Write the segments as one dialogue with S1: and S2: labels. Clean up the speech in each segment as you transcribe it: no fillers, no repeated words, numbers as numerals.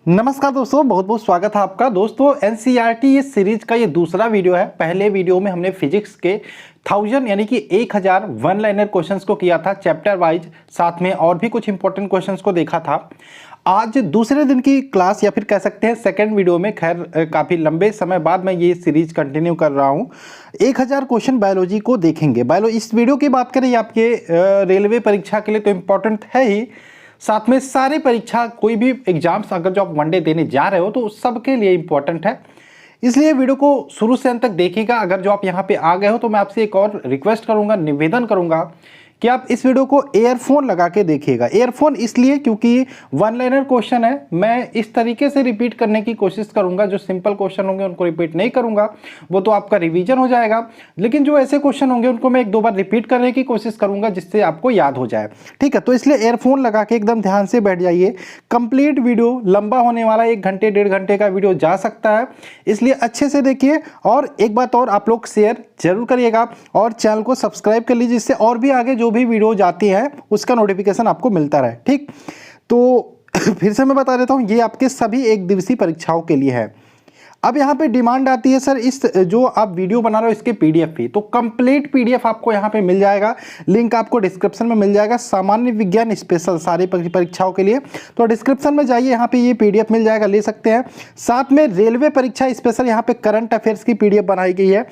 S1: नमस्कार दोस्तों, बहुत बहुत स्वागत है आपका। दोस्तों एनसीईआरटी इस सीरीज का ये दूसरा वीडियो है। पहले वीडियो में हमने फिजिक्स के 1000 यानी कि 1000 वन लाइनर क्वेश्चंस को किया था चैप्टर वाइज, साथ में और भी कुछ इंपॉर्टेंट क्वेश्चंस को देखा था। आज दूसरे दिन की क्लास या फिर कह सकते हैं सेकंड वीडियो में, खैर काफ़ी लंबे समय बाद मैं ये सीरीज कंटिन्यू कर रहा हूँ। 1000 क्वेश्चन बायोलॉजी को देखेंगे। इस वीडियो की बात करें, आपके रेलवे परीक्षा के लिए तो इम्पोर्टेंट है ही, साथ में सारे परीक्षा कोई भी एग्जाम्स अगर जो आप वनडे देने जा रहे हो तो सबके लिए इम्पोर्टेंट है। इसलिए वीडियो को शुरू से अंत तक देखिएगा। अगर जो आप यहाँ पे आ गए हो तो मैं आपसे एक और रिक्वेस्ट करूंगा, निवेदन करूंगा कि आप इस वीडियो को एयरफोन लगा के देखिएगा। एयरफोन इसलिए क्योंकि वन लाइनर क्वेश्चन है, मैं इस तरीके से रिपीट करने की कोशिश करूंगा। जो सिंपल क्वेश्चन होंगे उनको रिपीट नहीं करूंगा, वो तो आपका रिवीजन हो जाएगा। लेकिन जो ऐसे क्वेश्चन होंगे उनको मैं एक दो बार रिपीट करने की कोशिश करूंगा जिससे आपको याद हो जाए। ठीक है, तो इसलिए एयरफोन लगा के एकदम ध्यान से बैठ जाइए। कंप्लीट वीडियो लंबा होने वाला, 1 घंटे 1.5 घंटे का वीडियो जा सकता है, इसलिए अच्छे से देखिए। और एक बात और, आप लोग शेयर जरूर करिएगा और चैनल को सब्सक्राइब कर लीजिए, जिससे और भी आगे जो भी वीडियो जाती है उसका नोटिफिकेशन आपको मिलता रहे। ठीक, तो फिर से मैं बता देता हूं, ये आपके सभी एक दिवसीय परीक्षाओं के लिए है। अब यहाँ पे डिमांड आती है, सर इस जो आप वीडियो बना रहे हो इसके पीडीएफ भी, तो कंप्लीट पीडीएफ आपको यहाँ पे मिल जाएगा। लिंक आपको डिस्क्रिप्शन में मिल जाएगा। सामान्य विज्ञान स्पेशल सारी परीक्षाओं के लिए, तो डिस्क्रिप्शन में जाइए, यहाँ पे ये पीडीएफ मिल जाएगा, ले सकते हैं। साथ में रेलवे परीक्षा स्पेशल यहाँ पे करंट अफेयर्स की पीडीएफ बनाई गई है।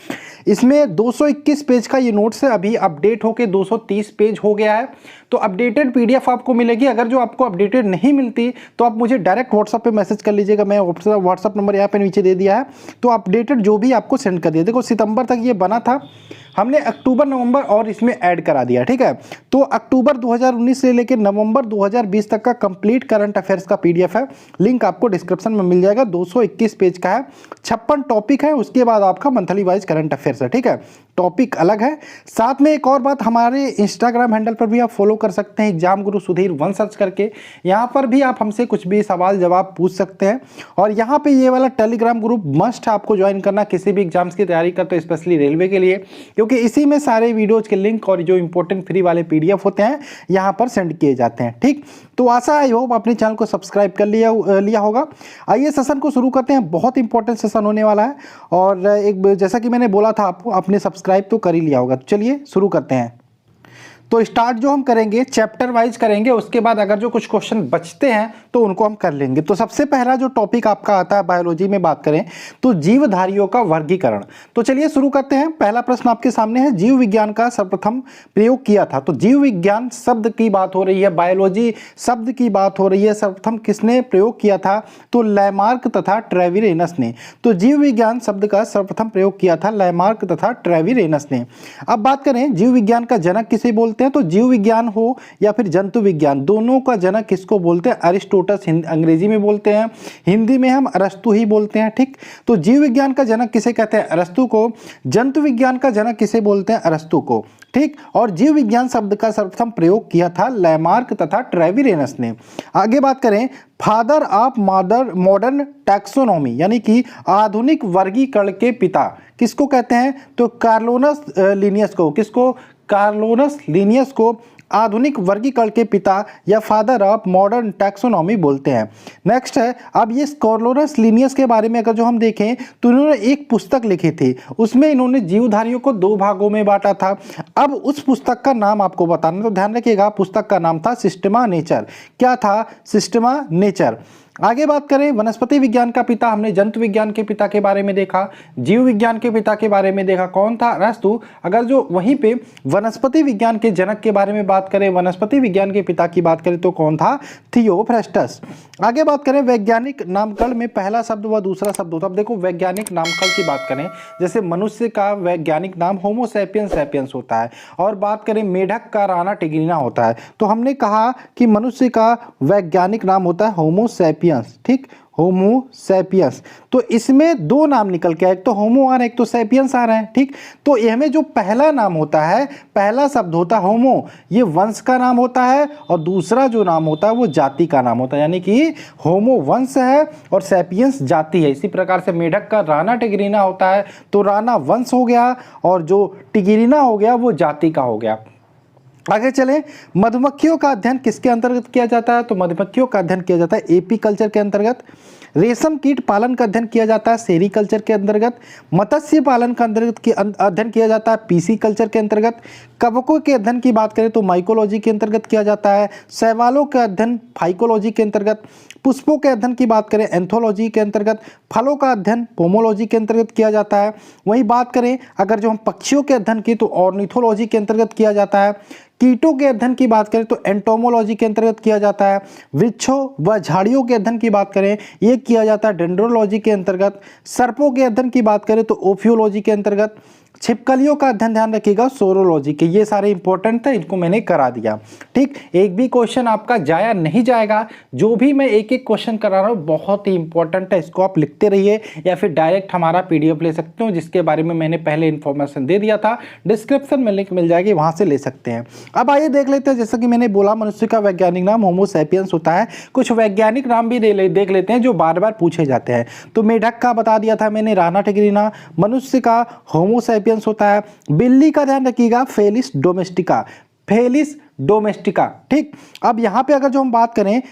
S1: इसमें 221 पेज का ये नोट्स है, अभी अपडेट होकर 230 पेज हो गया है। तो अपडेटेड पीडीएफ आपको मिलेगी। अगर जो आपको अपडेटेड नहीं मिलती तो आप मुझे डायरेक्ट व्हाट्सएप पे मैसेज कर लीजिएगा। मैं व्हाट्सएप नंबर यहाँ पे नीचे दे दिया है, तो अपडेटेड जो भी आपको सेंड कर दिया। देखो सितंबर तक ये बना था, हमने अक्टूबर नवंबर और इसमें ऐड करा दिया। ठीक है, तो अक्टूबर 2019 से लेकर नवंबर 2020 तक का कंप्लीट करंट अफेयर्स का पीडीएफ है। लिंक आपको डिस्क्रिप्शन में मिल जाएगा। 221 पेज का है, 56 टॉपिक है, उसके बाद आपका मंथली वाइज करंट अफेयर्स है। ठीक है, टॉपिक अलग है। साथ में एक और बात, हमारे इंस्टाग्राम हैंडल पर भी आप फॉलो कर सकते हैं, एग्जाम गुरु सुधीर 1 सर्च करके। यहाँ पर भी आप हमसे कुछ भी सवाल जवाब पूछ सकते हैं। और यहाँ पे ये वाला टेलीग्राम ग्रुप मस्ट है आपको ज्वाइन करना, किसी भी एग्जाम्स की तैयारी करते हो, स्पेशली रेलवे के लिए, क्योंकि इसी में सारे वीडियोज के लिंक और जो इंपॉर्टेंट फ्री वाले पीडीएफ होते हैं यहाँ पर सेंड किए जाते हैं। ठीक, तो आशा आई होप अपने चैनल को सब्सक्राइब कर लिया होगा। आइए सेशन को शुरू करते हैं। बहुत इंपॉर्टेंट सेशन होने वाला है, और एक जैसा कि मैंने बोला था आपको, आपने सब्सक्राइब तो कर ही लिया होगा। तो चलिए शुरू करते हैं। तो स्टार्ट जो हम करेंगे चैप्टर वाइज करेंगे, उसके बाद अगर जो कुछ क्वेश्चन बचते हैं तो उनको हम कर लेंगे। तो सबसे पहला जो टॉपिक आपका आता है बायोलॉजी में बात करें तो जीवधारियों का वर्गीकरण। तो चलिए शुरू करते हैं। पहला प्रश्न आपके सामने है, जीव विज्ञान का सर्वप्रथम प्रयोग किया था। तो जीव विज्ञान शब्द की बात हो रही है, बायोलॉजी शब्द की बात हो रही है, सर्वप्रथम किसने प्रयोग किया था? तो लैमार्क तथा ट्रेविरेनस ने। तो जीव विज्ञान शब्द का सर्वप्रथम प्रयोग किया था लैमार्क तथा ट्रेविरेनस ने। अब बात करें जीव विज्ञान का जनक किसे बोलते हैं, तो जीव विज्ञान हो या फिर जंतु विज्ञान, दोनों का जनक किसको बोलते हैं? अरिस्टोटस अंग्रेजी में बोलते हैं, हिंदी में हम अरस्तु ही बोलते हैं। ठीक, तो जीव विज्ञान का जनक किसे कहते हैं? अरस्तु को। जंतु विज्ञान का जनक किसे बोलते हैं? अरस्तु को। ठीक, और जीव विज्ञान शब्द का सर्वप्रथम प्रयोग किया था लैमार्क तथा ट्रेविरेनस ने। आगे बात करें, फादर ऑफ मॉडर्न टैक्सोनॉमी यानी कि आधुनिक वर्गीकरण के पिता किसको कहते हैं? तो कार्लोनस लिनियस को। किसको? कार्लोनस लिनियस को आधुनिक वर्गीकरण के पिता या फादर ऑफ मॉडर्न टैक्सोनॉमी बोलते हैं। नेक्स्ट है, अब ये कार्लोनस लिनियस के बारे में अगर जो हम देखें तो इन्होंने एक पुस्तक लिखी थी, उसमें इन्होंने जीवधारियों को 2 भागों में बांटा था। अब उस पुस्तक का नाम आपको बताना, तो ध्यान रखिएगा, पुस्तक का नाम था सिस्टमा नेचर। क्या था? Systema nature. आगे बात करें, वनस्पति विज्ञान का पिता, हमने जंतु विज्ञान के पिता के बारे में देखा, जीव विज्ञान के पिता के बारे में देखा, कौन था? अरस्तु। अगर जो वहीं पे वनस्पति विज्ञान के जनक के बारे में बात करें, वनस्पति विज्ञान के पिता की बात करें तो कौन था? थियोफ्रास्टस। आगे बात करें, वैज्ञानिक नामकरण में पहला शब्द व दूसरा शब्द होता है। अब देखो वैज्ञानिक नामकरण की बात करें, जैसे मनुष्य का वैज्ञानिक नाम होमो सैपियंस सैपियंस होता है, और बात करें मेढक का राना टिग्रिना होता है। तो हमने कहा कि मनुष्य का वैज्ञानिक नाम होता है होमो सैपियंस। ठीक, होमो सैपियंस। तो इसमें 2 नाम निकल के आए, एक तो होमो आ रहा है, एक तो सैपियंस आ रहा है। ठीक, तो इसमें जो पहला नाम होता है, पहला शब्द होता है होमो, ये वंश का नाम होता है, और दूसरा जो नाम होता है वो जाति का नाम होता है। यानी कि होमो वंश है और सैपियंस जाति है। इसी प्रकार से मेढक का राना टिग्रिना होता है, तो राना वंश हो गया और जो टिग्रिना हो गया वो जाति का हो गया। आगे चलें, मधुमक्खियों का अध्ययन किसके अंतर्गत किया जाता है? तो मधुमक्खियों का अध्ययन किया जाता है एपी कल्चर के अंतर्गत। रेशम कीट पालन का अध्ययन किया जाता है सेरीकल्चर के अंतर्गत। मत्स्य पालन का अध्ययन किया जाता है पीसी कल्चर के अंतर्गत। कवकों के अध्ययन की बात करें तो माइकोलॉजी के अंतर्गत किया जाता है। शैवालों का अध्ययन फाइकोलॉजी के अंतर्गत। पुष्पों के अध्ययन की बात करें एंथोलॉजी के अंतर्गत। फलों का अध्ययन पोमोलॉजी के अंतर्गत किया जाता है। वहीं बात करें अगर जो हम पक्षियों के अध्ययन की तो ऑर्निथोलॉजी के अंतर्गत किया जाता है। कीटों के अध्ययन की बात करें तो एंटोमोलॉजी के अंतर्गत किया जाता है। वृक्षों व झाड़ियों के अध्ययन की बात करें ये किया जाता है डेंड्रोलॉजी के अंतर्गत। सर्पों के अध्ययन की बात करें तो ओफियोलॉजी के अंतर्गत। छिपकलियों का अध्ययन ध्यान रखिएगा सोरोलॉजी के। ये सारे इंपॉर्टेंट थे, इनको मैंने करा दिया। ठीक, एक भी क्वेश्चन आपका जाया नहीं जाएगा। जो भी मैं एक एक क्वेश्चन करा रहा हूँ बहुत ही इंपॉर्टेंट है, इसको आप लिखते रहिए या फिर डायरेक्ट हमारा पीडीएफ ले सकते हो जिसके बारे में मैंने पहले इन्फॉर्मेशन दे दिया था। डिस्क्रिप्शन में लिंक मिल जाएगी, वहाँ से ले सकते हैं। अब आइए देख लेते हैं, जैसा कि मैंने बोला मनुष्य का वैज्ञानिक नाम होमो सैपियंस होता है। कुछ वैज्ञानिक नाम भी देख लेते हैं जो बार बार पूछे जाते हैं। तो मेढक का बता दिया था मैंने, राना टिग्रिना। मनुष्य का होमो सैपियंस होता है। बिल्ली का ध्यान रखिएगा फेलिस डोमेस्टिका, फेलिस डोमेस्टिका। ठीक, अब यहाँ पे अगर जो हम बात करें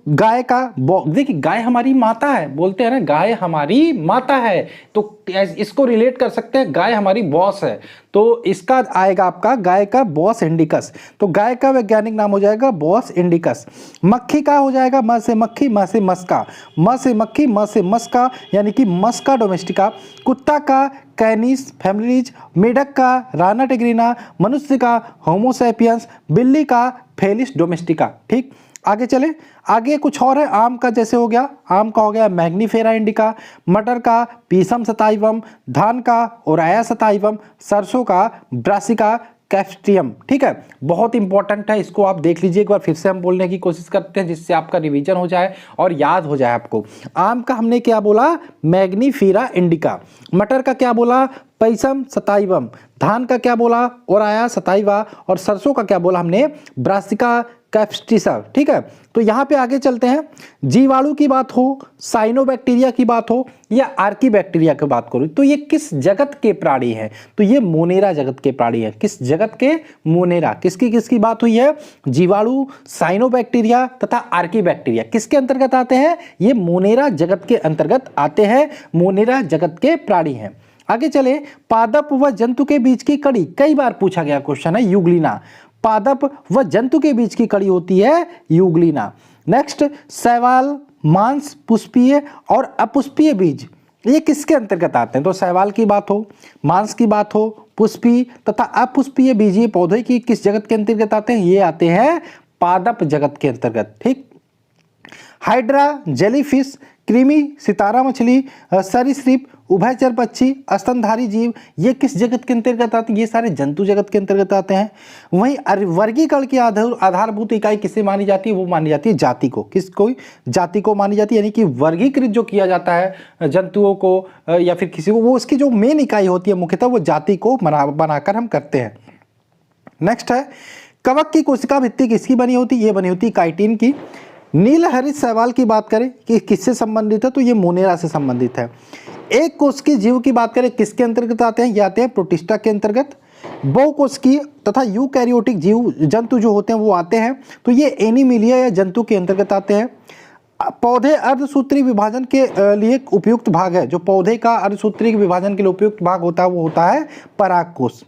S1: गाय का, देखिए गाय हमारी माता है, बोलते हैं ना गाय हमारी माता है, तो इसको रिलेट कर सकते हैं गाय हमारी बॉस है, तो इसका आएगा आपका गाय का बॉस इंडिकस। तो गाय का वैज्ञानिक नाम हो जाएगा बॉस इंडिकस। मक्खी का हो जाएगा म से मक्खी, म से मस्का, म से मक्खी, म से मस्का यानी कि मस्का डोमेस्टिका। कुत्ता का कैनिस फैमिलीज, मेढक का राना टिग्रिना, मनुष्य का होमो सैपियंस, बिल्ली का फेलिस डोमेस्टिका। ठीक, आगे चले, आगे कुछ और है। आम का जैसे हो गया, आम का हो गया मैग्नीफेरा इंडिका। मटर का पीसम सताइवम, धान का ओराया सताइवम, सरसों का ब्रासिका कैप्स्ट्रियम। ठीक है, बहुत इंपॉर्टेंट है, इसको आप देख लीजिए एक बार। फिर से हम बोलने की कोशिश करते हैं जिससे आपका रिवीजन हो जाए और याद हो जाए आपको। आम का हमने क्या बोला? Mangifera indica. मटर का क्या बोला? पैसम सताइवम। धान का क्या बोला? ओराया सताइवा। और सरसों का क्या बोला हमने? ब्रासिका कैप्स्टिसा। ठीक है, तो यहाँ पे आगे चलते हैं। जीवाणु की बात हो, साइनोबैक्टीरिया की बात हो या आर्कीबैक्टीरिया की बात करूँ तो ये किस जगत के प्राणी हैं? तो ये मोनेरा जगत के प्राणी हैं। किस जगत के? मोनेरा। किसकी किसकी बात हुई है? जीवाणु, साइनोबैक्टीरिया तथा आर्कीबैक्टीरिया किसके अंतर्गत आते हैं? ये मोनेरा जगत के अंतर्गत आते हैं, मोनेरा जगत के प्राणी हैं। आगे चले, पादप व जंतु के बीच की कड़ी, कई बार पूछा गया क्वेश्चन है यूग्लिना। पादप व जंतु के बीच की कड़ी होती है यूग्लिना। नेक्स्ट, शैवाल, मांस, पुष्पीय और अपुष्पीय बीज, ये किसके अंतर्गत आते हैं? तो शैवाल की बात हो, मांस की बात हो, पुष्पीय तथा अपुष्पीय बीज ये पौधे की किस जगत के अंतर्गत आते हैं? ये आते हैं पादप जगत के अंतर्गत। ठीक, हाइड्रा, जेलीफिश, कृमि, सितारा मछली, सरीसृप, उभयचर पक्षी, स्तनधारी जीव, ये किस जगत के अंतर्गत आते हैं? ये सारे जंतु जगत के अंतर्गत आते हैं। वहीं वर्गीकरण की आधारभूत इकाई किसे मानी जाती है? वो मानी जाती है जाति को। किसको? जाति को मानी जाती है, यानी कि वर्गीकृत जो किया जाता है जंतुओं को या फिर किसी को, वो उसकी जो मेन इकाई होती है मुख्यतः वो जाति को बनाकर हम करते हैं। नेक्स्ट है, कवक की कोशिका भित्ति किसकी बनी होती है? ये बनी होती है काइटिन की। नीलहरित शैवाल की बात करें कि किससे संबंधित है? तो ये मोनेरा से संबंधित है। एक कोशिकीय जीव की बात करें किसके अंतर्गत आते हैं? ये आते हैं प्रोटिस्टा के अंतर्गत। बहुकोशिकीय तथा यूकैरियोटिक जीव जंतु जो होते हैं वो आते हैं, तो ये एनिमिलिया या जंतु के अंतर्गत आते हैं। पौधे अर्धसूत्री विभाजन के लिए उपयुक्त भाग है, जो पौधे का अर्धसूत्री विभाजन के लिए उपयुक्त भाग होता है वो होता है परागकोश।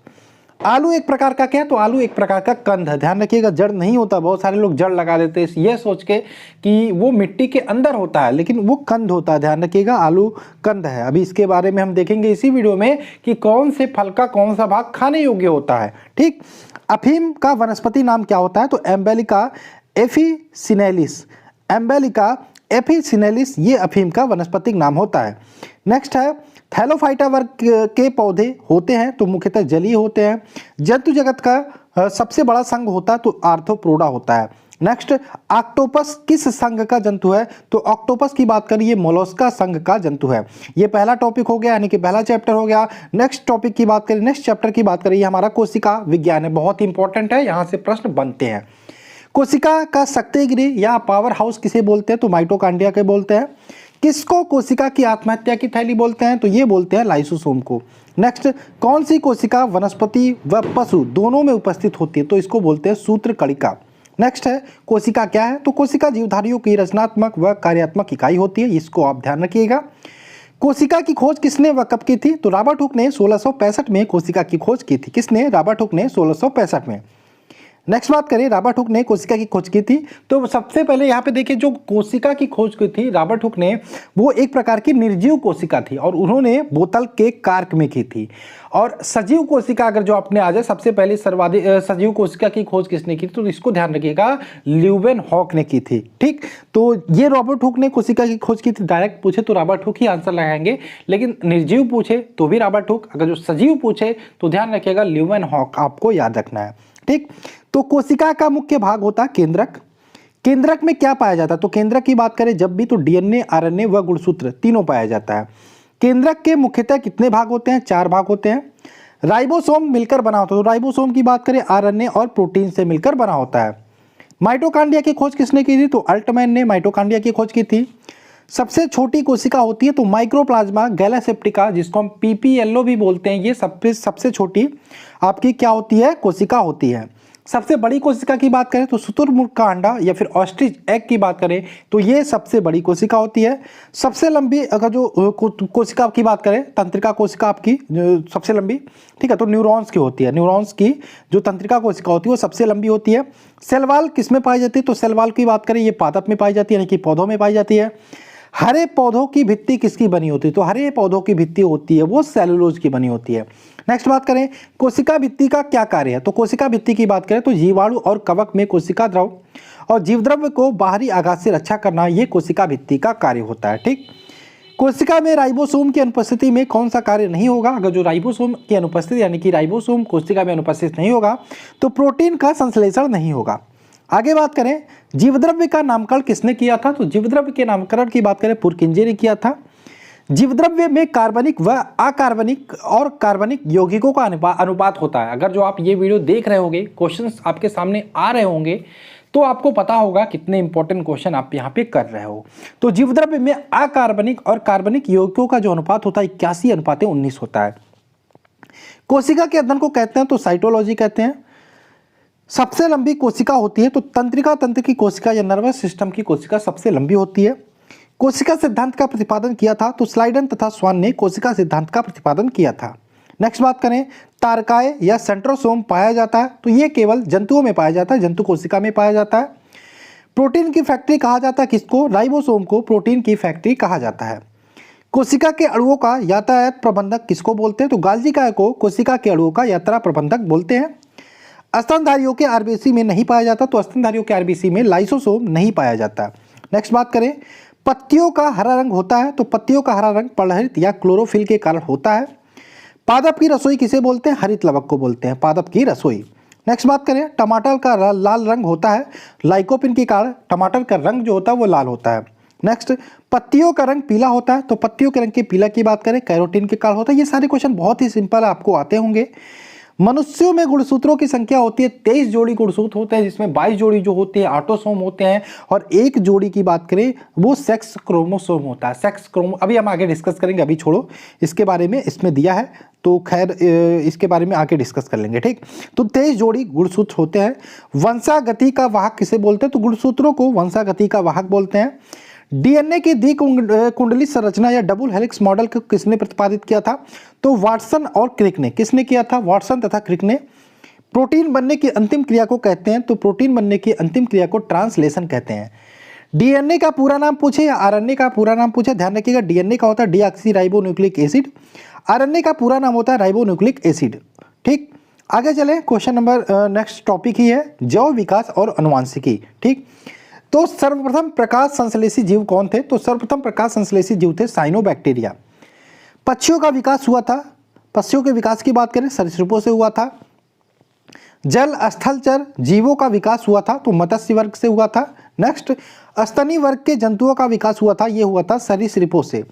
S1: आलू एक प्रकार का क्या है? तो आलू एक प्रकार का कंद है। ध्यान रखिएगा, जड़ नहीं होता। बहुत सारे लोग जड़ लगा देते हैं ये सोच के कि वो मिट्टी के अंदर होता है, लेकिन वो कंद होता है। ध्यान रखिएगा, आलू कंद है। अभी इसके बारे में हम देखेंगे इसी वीडियो में कि कौन से फल का कौन सा भाग खाने योग्य होता है। ठीक, अफीम का वनस्पति नाम क्या होता है? तो एम्बेलिका एफिसिनेलिस, एम्बेलिका एफिसिनेलिस ये अफीम का वनस्पतिक नाम होता है। नेक्स्ट है, थैलोफाइटा वर्ग के पौधे होते हैं तो मुख्यतः जलीय होते हैं। जंतु जगत का सबसे बड़ा संघ होता है तो आर्थ्रोपोडा होता है। नेक्स्ट, ऑक्टोपस किस संघ का जंतु है? तो ऑक्टोपस की बात करिए ये मोलस्का संघ का जंतु है। ये पहला टॉपिक हो गया, यानी कि पहला चैप्टर हो गया। नेक्स्ट टॉपिक की बात करें, नेक्स्ट चैप्टर की बात करिए, हमारा कोशिका विज्ञान है। बहुत इंपॉर्टेंट है, यहाँ से प्रश्न बनते हैं। कोशिका का शक्ति गृह या पावर हाउस किसे बोलते हैं? तो माइटोकॉन्ड्रिया के बोलते हैं। किसको कोशिका की आत्महत्या की थैली बोलते हैं? तो ये बोलते हैं लाइसोसोम को। नेक्स्ट, कौन सी कोशिका वनस्पति व पशु दोनों में उपस्थित होती है? तो इसको बोलते हैं सूत्रकणिका। नेक्स्ट है, कोशिका क्या है? तो कोशिका जीवधारियों की रचनात्मक व कार्यात्मक इकाई होती है, इसको आप ध्यान रखिएगा। कोशिका की खोज किसने व कब की थी? तो रॉबर्ट हुक ने 1665 में कोशिका की खोज की थी। किसने? रॉबर्ट हुक ने 1665 में। नेक्स्ट बात करें, रॉबर्ट हुक ने कोशिका की खोज की थी, तो सबसे पहले यहाँ पे देखिए जो कोशिका की खोज की थी रॉबर्ट हुक ने, वो एक प्रकार की निर्जीव कोशिका थी और उन्होंने बोतल के कार्क में की थी। और सजीव कोशिका अगर जो आपने आ जाए, सबसे पहले सर्वाधिक सजीव कोशिका की खोज किसने की थी? तो इसको ध्यान रखिएगा, ल्यूवेनहॉक ने की थी। ठीक, तो ये रॉबर्ट हुक ने कोशिका की खोज की थी। डायरेक्ट पूछे तो रॉबर्ट हुक ही आंसर लगाएंगे, लेकिन निर्जीव पूछे तो भी रॉबर्ट हुक, अगर जो सजीव पूछे तो ध्यान रखिएगा ल्यूवेनहॉक, आपको याद रखना है। ठीक, तो कोशिका का मुख्य भाग होता है केंद्रक। केंद्रक में क्या पाया जाता है? तो केंद्रक की बात करें जब भी, तो डीएनए, आरएनए व गुणसूत्र तीनों पाया जाता है। केंद्रक के मुख्यतः कितने भाग होते हैं? 4 भाग होते हैं। राइबोसोम मिलकर बना होता है, तो राइबोसोम की बात करें आरएनए और प्रोटीन से मिलकर बना होता है। माइटोकांड्रिया की खोज किसने की थी? तो अल्टमैन ने माइटोकांड्रिया की खोज की थी। सबसे छोटी कोशिका होती है तो माइक्रोप्लाज्मा गैलासेप्टिका, जिसको हम पीपीएलओ भी बोलते हैं, ये सबसे छोटी आपकी क्या होती है? कोशिका होती है। सबसे बड़ी कोशिका की बात करें तो शुतुरमुर्ग का अंडा या फिर ऑस्ट्रिच एग की बात करें तो ये सबसे बड़ी कोशिका होती है। सबसे लंबी अगर जो कोशिका की बात करें, तंत्रिका कोशिका आपकी सबसे लंबी, ठीक है, तो न्यूरॉन्स की होती है। न्यूरॉन्स की जो तंत्रिका कोशिका होती है वो सबसे लंबी होती है। सेल वॉल किस में पाई जाती है? तो सेल वॉल की बात करें ये पादप में पाई जाती है, यानी कि पौधों में पाई जाती है। हरे पौधों की भित्ति किसकी बनी होती है? तो हरे पौधों की भित्ति होती है वो सेलुलोज की बनी होती है। नेक्स्ट बात करें, कोशिका भित्ति का क्या कार्य है? तो कोशिका भित्ति की बात करें तो जीवाणु और कवक में कोशिका द्रव और जीवद्रव्य को बाहरी आघात से रक्षा करना, ये कोशिका भित्ति का कार्य होता है। ठीक, कोशिका में राइबोसोम की अनुपस्थिति में कौन सा कार्य नहीं होगा? अगर जो राइबोसोम की अनुपस्थिति यानी कि राइबोसोम कोशिका में अनुपस्थित नहीं होगा तो प्रोटीन का संश्लेषण नहीं होगा। आगे बात करें, जीवद्रव्य का नामकरण किसने किया था? तो जीवद्रव्य के नामकरण की बात करें पुरकिंजे ने किया था। जीवद्रव्य में कार्बनिक व अकार्बनिक और कार्बनिक यौगिकों का अनुपात होता है। अगर जो आप ये वीडियो देख रहे होंगे, क्वेश्चंस आपके सामने आ रहे होंगे, तो आपको पता होगा कितने इंपॉर्टेंट क्वेश्चन आप यहाँ पे कर रहे हो। तो जीवद्रव्य में अकार्बनिक और कार्बनिक यौगिकों का जो अनुपात होता है 81:19 होता है। कोशिका के अध्ययन को कहते हैं तो साइटोलॉजी कहते हैं। सबसे लंबी कोशिका होती है तो तंत्रिका तंत्र की कोशिका या नर्वस सिस्टम की कोशिका सबसे लंबी होती है। कोशिका सिद्धांत का प्रतिपादन किया था तो स्लाइडन तथा स्वान ने कोशिका सिद्धांत का प्रतिपादन किया था। नेक्स्ट बात करें, तारकाय या सेंट्रोसोम पाया जाता है तो ये केवल जंतुओं में पाया जाता है, जंतु कोशिका में पाया जाता है। प्रोटीन की फैक्ट्री कहा जाता है किसको? राइबोसोम को प्रोटीन की फैक्ट्री कहा जाता है। कोशिका के अणुओं का यातायात प्रबंधक किसको बोलते हैं? तो गाल्जी काय को कोशिका के अणुओं का यात्रा प्रबंधक बोलते हैं। स्तनधारियों के आरबीसी में नहीं पाया जाता तो स्तनधारियों के आरबीसी में लाइसोसोम नहीं पाया जाता। नेक्स्ट बात करें, पत्तियों का हरा रंग होता है तो पत्तियों का हरा रंग पर्णहरित या क्लोरोफिल के कारण होता है। पादप की रसोई किसे बोलते हैं? हरित लवक को बोलते हैं पादप की रसोई। नेक्स्ट बात करें, टमाटर का लाल रंग होता है लाइकोपिन के कारण, टमाटर का रंग जो होता है वो लाल होता है। नेक्स्ट, पत्तियों का रंग पीला होता है तो पत्तियों के रंग के पीला की बात करें कैरोटीन के कारण होता है। ये सारे क्वेश्चन बहुत ही सिंपल आपको आते होंगे। मनुष्यों में गुणसूत्रों की संख्या होती है 23 जोड़ी गुणसूत्र होते हैं, जिसमें 22 जोड़ी जो होते हैं ऑटोसोम होते हैं और एक जोड़ी की बात करें वो सेक्स क्रोमोसोम होता है। सेक्स क्रोमो अभी हम आगे डिस्कस करेंगे, अभी छोड़ो इसके बारे में, इसमें दिया है तो खैर इसके बारे में आगे डिस्कस कर लेंगे। ठीक, तो 23 जोड़ी गुणसूत्र होते हैं। वंशागति का वाहक किसे बोलते हैं? तो गुणसूत्रों को वंशागति का वाहक बोलते हैं। डीएनए की द्विकुंडली संरचना या डबल हेलिक्स मॉडल को किसने प्रतिपादित किया था? तो वाटसन और क्रिक ने। किसने किया था? वाटसन तथा क्रिक ने। प्रोटीन बनने की अंतिम क्रिया को कहते हैं तो प्रोटीन बनने की अंतिम क्रिया को ट्रांसलेशन कहते हैं। डीएनए का पूरा नाम पूछे या आरएनए का पूरा नाम पूछे, ध्यान रखिएगा डीएनए का होता है डीऑक्सीराइबोन्यूक्लिक एसिड, आरएनए का पूरा नाम होता है राइबोन्यूक्लिक एसिड। ठीक, आगे चले, क्वेश्चन नंबर नेक्स्ट टॉपिक ही है जैव विकास और अनुवांशिकी। ठीक, तो सर्वप्रथम प्रकाश संश्लेषी जीव कौन थे? तो सर्वप्रथम प्रकाश संश्लेषी जीव थे साइनोबैक्टीरिया। पक्षियों का विकास हुआ था, पक्षियों के विकास की बात करें सरीसृपों से हुआ था। जल स्थलचर जीवों का विकास हुआ था तो मत्स्य वर्ग से हुआ था। नेक्स्ट, स्तनी वर्ग के जंतुओं का विकास हुआ था, ये हुआ था सरीसृपों से।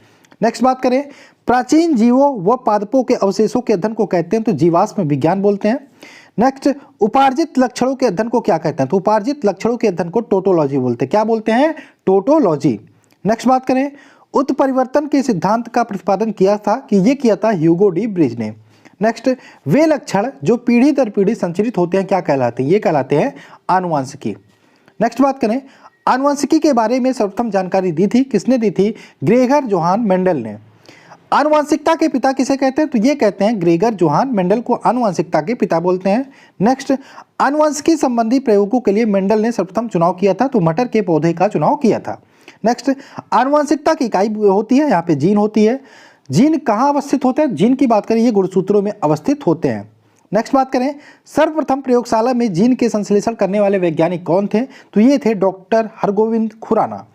S1: नेक्स्ट बात करें, प्राचीन जीवों व पादपों के अवशेषों के अध्ययन को कहते हैं तो जीवाश्म विज्ञान बोलते हैं। नेक्स्ट, उपार्जित लक्षणों के अध्ययन को क्या कहते हैं? तो उपार्जित लक्षणों के अध्ययन को टोटोलॉजी बोलते हैं। क्या बोलते हैं? टोटोलॉजी। नेक्स्ट बात करें, उत्परिवर्तन के सिद्धांत का प्रतिपादन किया था कि ये किया था ह्यूगो डी ब्रिज ने। नेक्स्ट, वे लक्षण जो पीढ़ी दर पीढ़ी संचरित होते हैं क्या कहलाते हैं? ये कहलाते हैं आनुवंशिकी। नेक्स्ट बात करें, आनुवंशिकी के बारे में सर्वप्रथम जानकारी दी थी, किसने दी थी? ग्रेगर जोहान मेंडल ने। आनुवंशिकता के पिता किसे कहते हैं? तो ये कहते हैं ग्रेगर जोहान मेंडल को आनुवंशिकता के पिता बोलते हैं। नेक्स्ट, आनुवंशिकी संबंधी प्रयोगों के लिए मेंडल ने सर्वप्रथम चुनाव किया था, तो मटर के पौधे का चुनाव किया था। नेक्स्ट, आनुवंशिकता की इकाई होती है, यहाँ पे जीन होती है। जीन कहाँ अवस्थित होते हैं? जीन की बात करें, ये गुणसूत्रों में अवस्थित होते हैं। नेक्स्ट बात करें, सर्वप्रथम प्रयोगशाला में जीन के संश्लेषण करने वाले वैज्ञानिक कौन थे? तो ये थे डॉक्टर हरगोविंद खुराना।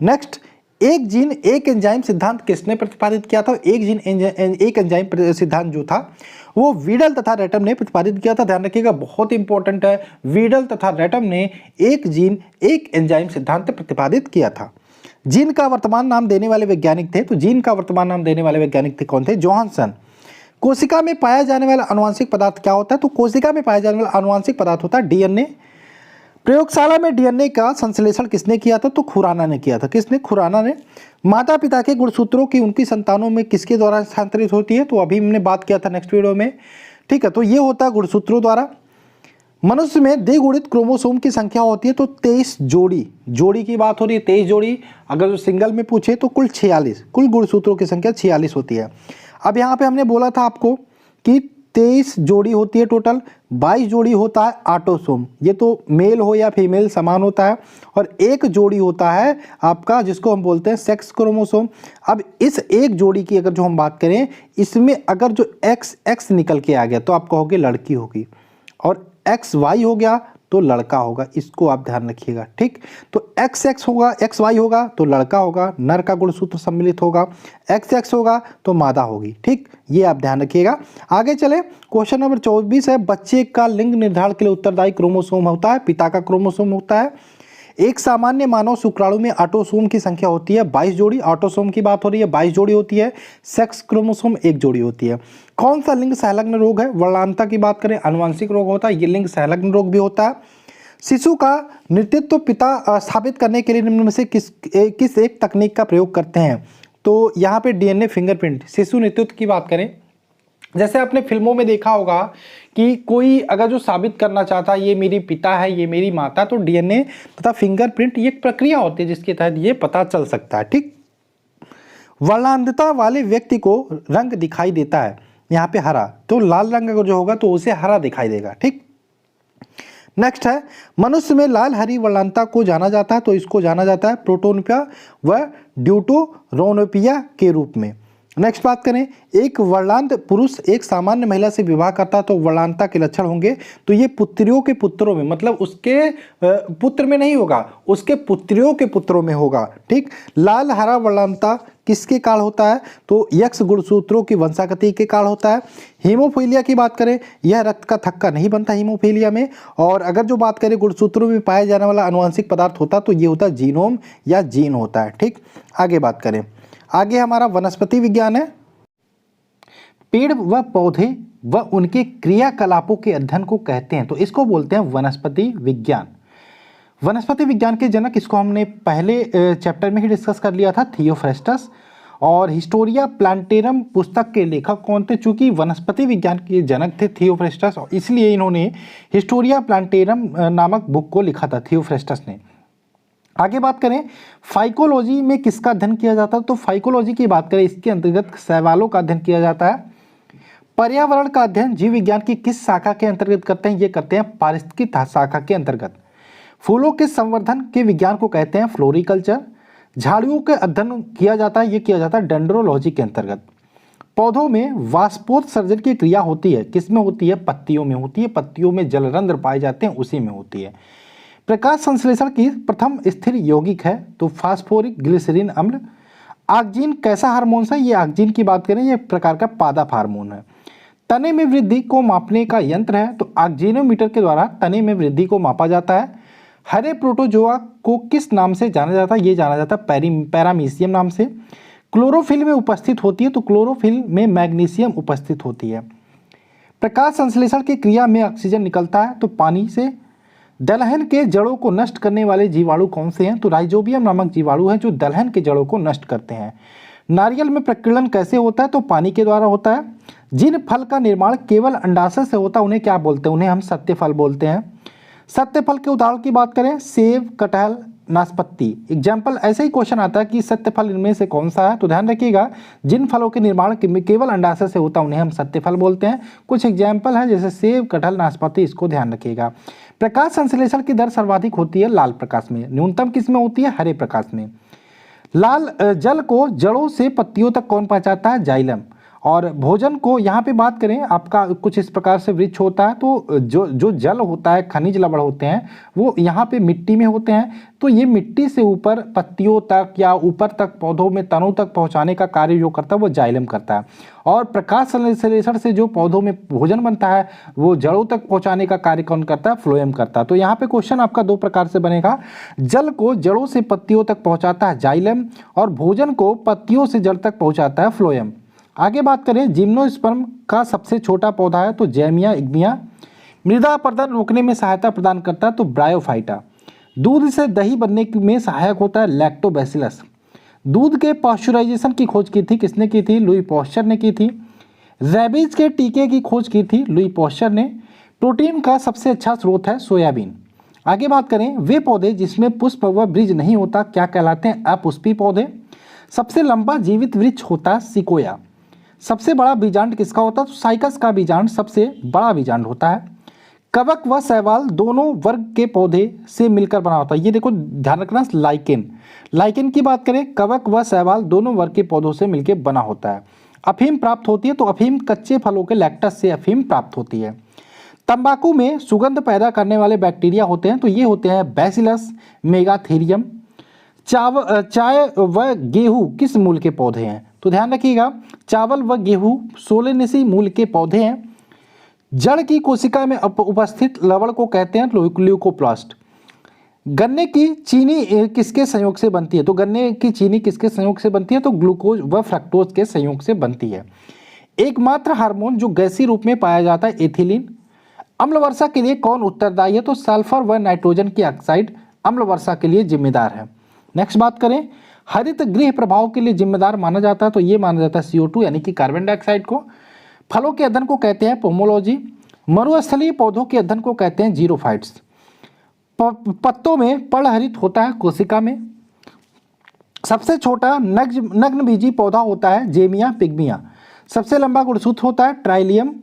S1: नेक्स्ट, एक जीन एक एंजाइम सिद्धांत किसने प्रतिपादित किया था? एक जीन एक एंजाइम सिद्धांत जो था वो वीडल तथा रेटम ने प्रतिपादित किया था। ध्यान रखिएगा, बहुत इंपॉर्टेंट है। वीडल तथा रेटम ने एक जीन एक एंजाइम सिद्धांत प्रतिपादित किया था। जीन का वर्तमान नाम देने वाले वैज्ञानिक थे, तो जीन का वर्तमान नाम देने वाले वैज्ञानिक थे कौन थे? जोहानसन। कोशिका में पाया जाने वाला आनुवंशिक पदार्थ क्या होता है? तो कोशिका में पाया जाने वाला आनुवंशिक पदार्थ होता है डीएनए। प्रयोगशाला में डीएनए का संश्लेषण किसने किया था? तो खुराना ने किया था। किसने? खुराना ने। माता पिता के गुणसूत्रों की उनकी संतानों में किसके द्वारा स्थानांतरित होती है? तो अभी हमने बात किया था नेक्स्ट वीडियो में, ठीक है। तो ये होता है गुणसूत्रों द्वारा। मनुष्य में द्विगुणित क्रोमोसोम की संख्या होती है तो 23 जोड़ी की बात हो रही है, 23 जोड़ी। अगर जो सिंगल में पूछे तो कुल 46, कुल गुणसूत्रों की संख्या 46 होती है। अब यहाँ पे हमने बोला था आपको कि 23 जोड़ी होती है टोटल, 22 जोड़ी होता है ऑटोसोम, ये तो मेल हो या फीमेल समान होता है, और एक जोड़ी होता है आपका जिसको हम बोलते हैं सेक्स क्रोमोसोम। अब इस एक जोड़ी की अगर जो हम बात करें, इसमें अगर जो XX निकल के आ गया तो आप कहोगे लड़की होगी, और XY हो गया तो लड़का होगा। इसको आप ध्यान रखिएगा, ठीक। तो XX होगा, XY होगा तो लड़का होगा, नर का गुणसूत्र सम्मिलित होगा। XX होगा तो मादा होगी, ठीक। ये आप ध्यान रखिएगा। आगे चले, क्वेश्चन नंबर 24 है, बच्चे का लिंग निर्धारण के लिए उत्तरदायी क्रोमोसोम होता है, पिता का क्रोमोसोम होता है। एक सामान्य मानव शुक्राणु में ऑटोसोम की संख्या होती है 22 जोड़ी, ऑटोसोम की बात हो रही है, 22 जोड़ी होती है। सेक्स क्रोमोसोम 1 जोड़ी होती है। कौन सा लिंग सहलग्न रोग है? वर्णांतता की बात करें, आनुवंशिक रोग होता है, ये लिंग सहलग्न रोग भी होता है। शिशु का नेतृत्व पिता स्थापित करने के लिए निम्न में से किस एक तकनीक का प्रयोग करते हैं? तो यहाँ पे डीएनए फिंगरप्रिंट। शिशु नेतृत्व की बात करें, जैसे आपने फिल्मों में देखा होगा कि कोई अगर जो साबित करना चाहता है ये मेरी पिता है, ये मेरी माता, तो डीएनए तथा फिंगरप्रिंट ये एक प्रक्रिया होती है जिसके तहत ये पता चल सकता है, ठीक। वर्णांधता वाले व्यक्ति को रंग दिखाई देता है, यहाँ पे हरा, तो लाल रंग अगर जो होगा तो उसे हरा दिखाई देगा, ठीक। नेक्स्ट है, मनुष्य में लाल हरी वर्णांधता को जाना जाता है, तो इसको जाना जाता है प्रोटोनोपिया व ड्यूटोरोनोपिया के रूप में। नेक्स्ट बात करें, एक वर्णांध पुरुष एक सामान्य महिला से विवाह करता है तो वर्णांधता के लक्षण होंगे, तो ये पुत्रियों के पुत्रों में, मतलब उसके पुत्र में नहीं होगा, उसके पुत्रियों के पुत्रों में होगा, ठीक। लाल हरा वर्णांधता किसके कारण होता है? तो X गुणसूत्रों की वंशागति के कारण होता है। हीमोफीलिया की बात करें, यह रक्त का थक्का नहीं बनता हीमोफीलिया में। और अगर जो बात करें गुणसूत्रों में पाया जाने वाला आनुवंशिक पदार्थ होता तो ये होता है जीनोम या जीन होता है, ठीक। आगे बात करें, आगे हमारा वनस्पति विज्ञान है। पेड़ व पौधे व उनके क्रियाकलापों के अध्ययन को कहते हैं, तो इसको बोलते हैं वनस्पति विज्ञान। वनस्पति विज्ञान के जनक, इसको हमने पहले चैप्टर में ही डिस्कस कर लिया था, थियोफ्रेस्टस। और हिस्टोरिया प्लांटेरम पुस्तक के लेखक कौन थे? चूंकि वनस्पति विज्ञान के जनक थे थियोफ्रेस्टस, और इसलिए इन्होंने हिस्टोरिया प्लांटेरम नामक बुक को लिखा था थियोफ्रेस्टस ने। आगे बात करें, फाइकोलॉजी में किसका अध्ययन किया जाता है? तो फाइकोलॉजी की बात करें, इसके अंतर्गत शैवालों का अध्ययन किया जाता है। पर्यावरण का अध्ययन जीव विज्ञान की किस शाखा के अंतर्गत करते हैं? ये करते हैं पारिस्थितिकी शाखा के अंतर्गत। फूलों के संवर्धन के विज्ञान को कहते हैं फ्लोरिकल्चर। झाड़ियों के अध्ययन किया जाता है, ये किया जाता है डेंड्रोलॉजी के अंतर्गत। पौधों में वाष्पोत्सर्जन की क्रिया होती है, किसमें होती है? पत्तियों में होती है, पत्तियों में जलरंध्र पाए जाते हैं, उसी में होती है। प्रकाश संश्लेषण की प्रथम स्थिर यौगिक है, तो फास्फोरिक ग्लिसरीन अम्ल। ऑक्जिन कैसा हार्मोन है? ये ऑक्जिन की बात करें, ये प्रकार का पादप हार्मोन है। तने में वृद्धि को मापने का यंत्र है, तो ऑक्जिनोमीटर के द्वारा तने में वृद्धि को मापा जाता है। हरे प्रोटोजोआ को किस नाम से जाना जाता है? ये जाना जाता है पैरामीशियम नाम से। क्लोरोफिल में उपस्थित होती है, तो क्लोरोफिल में मैग्नीशियम उपस्थित होती है। प्रकाश संश्लेषण की क्रिया में ऑक्सीजन निकलता है, तो पानी से। दलहन के जड़ों को नष्ट करने वाले जीवाणु कौन से हैं? तो राइजोबियम नामक जीवाणु है जो दलहन के जड़ों को नष्ट करते हैं। नारियल में प्रकीर्णन कैसे होता है? तो पानी के द्वारा होता है। जिन फल का निर्माण केवल अंडाशय से होता है उन्हें क्या बोलते हैं? उन्हें हम सत्य फल बोलते हैं। सत्य फल के उदाहरण की बात करें, सेब, कटहल, नाशपाती। एग्जाम्पल ऐसे ही क्वेश्चन आता है कि सत्य फल इनमें से कौन सा है? तो ध्यान रखिएगा, जिन फलों के निर्माण केवल अंडाशय से होता है उन्हें हम सत्य फल बोलते हैं। कुछ एग्जाम्पल है जैसे सेब, कटहल, नाशपाती, इसको ध्यान रखिएगा। प्रकाश संश्लेषण की दर सर्वाधिक होती है लाल प्रकाश में, न्यूनतम किस में होती है? हरे प्रकाश में। लाल जल को जड़ों से पत्तियों तक कौन पहुंचाता है? जाइलम। और भोजन को यहाँ पे बात करें, आपका कुछ इस प्रकार से वृक्ष होता है, तो जो जल होता है, खनिज लवण होते हैं, वो यहाँ पे मिट्टी में होते हैं। तो ये मिट्टी से ऊपर पत्तियों तक या ऊपर तक पौधों में तनों तक पहुँचाने का कार्य जो करता है वो जाइलम करता है। और प्रकाश संश्लेषण से जो पौधों में भोजन बनता है वो जड़ों तक पहुँचाने का कार्य कौन करता है? फ्लोएम करता है। तो यहाँ पे क्वेश्चन आपका दो प्रकार से बनेगा, जल को जड़ों से पत्तियों तक पहुँचाता है जाइलम, और भोजन को पत्तियों से जड़ तक पहुँचाता है फ्लोएम। आगे बात करें, जिम्नोस्पर्म का सबसे छोटा पौधा है तो जैमिया इग्मिया। मृदा अपरदन रोकने में सहायता प्रदान करता है तो ब्रायोफाइटा। दूध से दही बनने में सहायक होता है लैक्टोबैसिलस। दूध के पाश्चराइजेशन की खोज की थी किसने की थी? लुई पॉस्चर ने की थी। रैबीज के टीके की खोज की थी लुई पॉस्चर ने। प्रोटीन का सबसे अच्छा स्रोत है सोयाबीन। आगे बात करें, वे पौधे जिसमें पुष्प व बीज नहीं होता क्या कहलाते हैं? अपुष्पी पौधे। सबसे लंबा जीवित वृक्ष होता है सिकोया। सबसे बड़ा बीजांड किसका होता है? तो साइकस का बीजांड सबसे बड़ा बीजांड होता है। कवक व शैवाल दोनों वर्ग के पौधे से मिलकर बना होता है। ये देखो ध्यान रखना, लाइकेन की बात करें, कवक व शैवाल दोनों वर्ग के पौधों से मिलकर बना होता है। अफीम प्राप्त होती है तो अफीम कच्चे फलों के लैक्टस से अफीम प्राप्त होती है। तंबाकू में सुगंध पैदा करने वाले बैक्टीरिया होते हैं तो ये होते हैं बैसिलस मेगाथेरियम। चाय व गेहूं किस मूल के पौधे हैं? तो ध्यान रखिएगा, चावल व गेहूं सोलेनेसी मूल के पौधे हैं। जड़ की कोशिका में उपस्थित लवण को कहते हैं ल्यूकोप्लास्ट। गन्ने की चीनी किसके संयोग से बनती है? तो गन्ने की चीनी किसके संयोग से बनती है? तो ग्लूकोज व फ्रक्टोज के संयोग से बनती है। एकमात्र हार्मोन जो गैसीय रूप में पाया जाता है एथिलीन। अम्ल वर्षा के लिए कौन उत्तरदायी है? तो सल्फर व नाइट्रोजन की ऑक्साइड अम्ल वर्षा के लिए जिम्मेदार है। नेक्स्ट बात करें, हरित गृह प्रभाव के लिए जिम्मेदार माना जाता है तो ये माना जाता है CO2 यानी कि कार्बन डाइऑक्साइड को। फलों के अध्ययन को कहते हैं पोमोलॉजी। मरुस्थलीय पौधों के अध्ययन को कहते हैं जीरोफाइट्स। पत्तों में पर्णहरित होता है कोशिका में। सबसे छोटा नग्नबीजी पौधा होता है जेमिया पिग्मिया। सबसे लंबा गुणसूत्र होता है ट्राइलियम।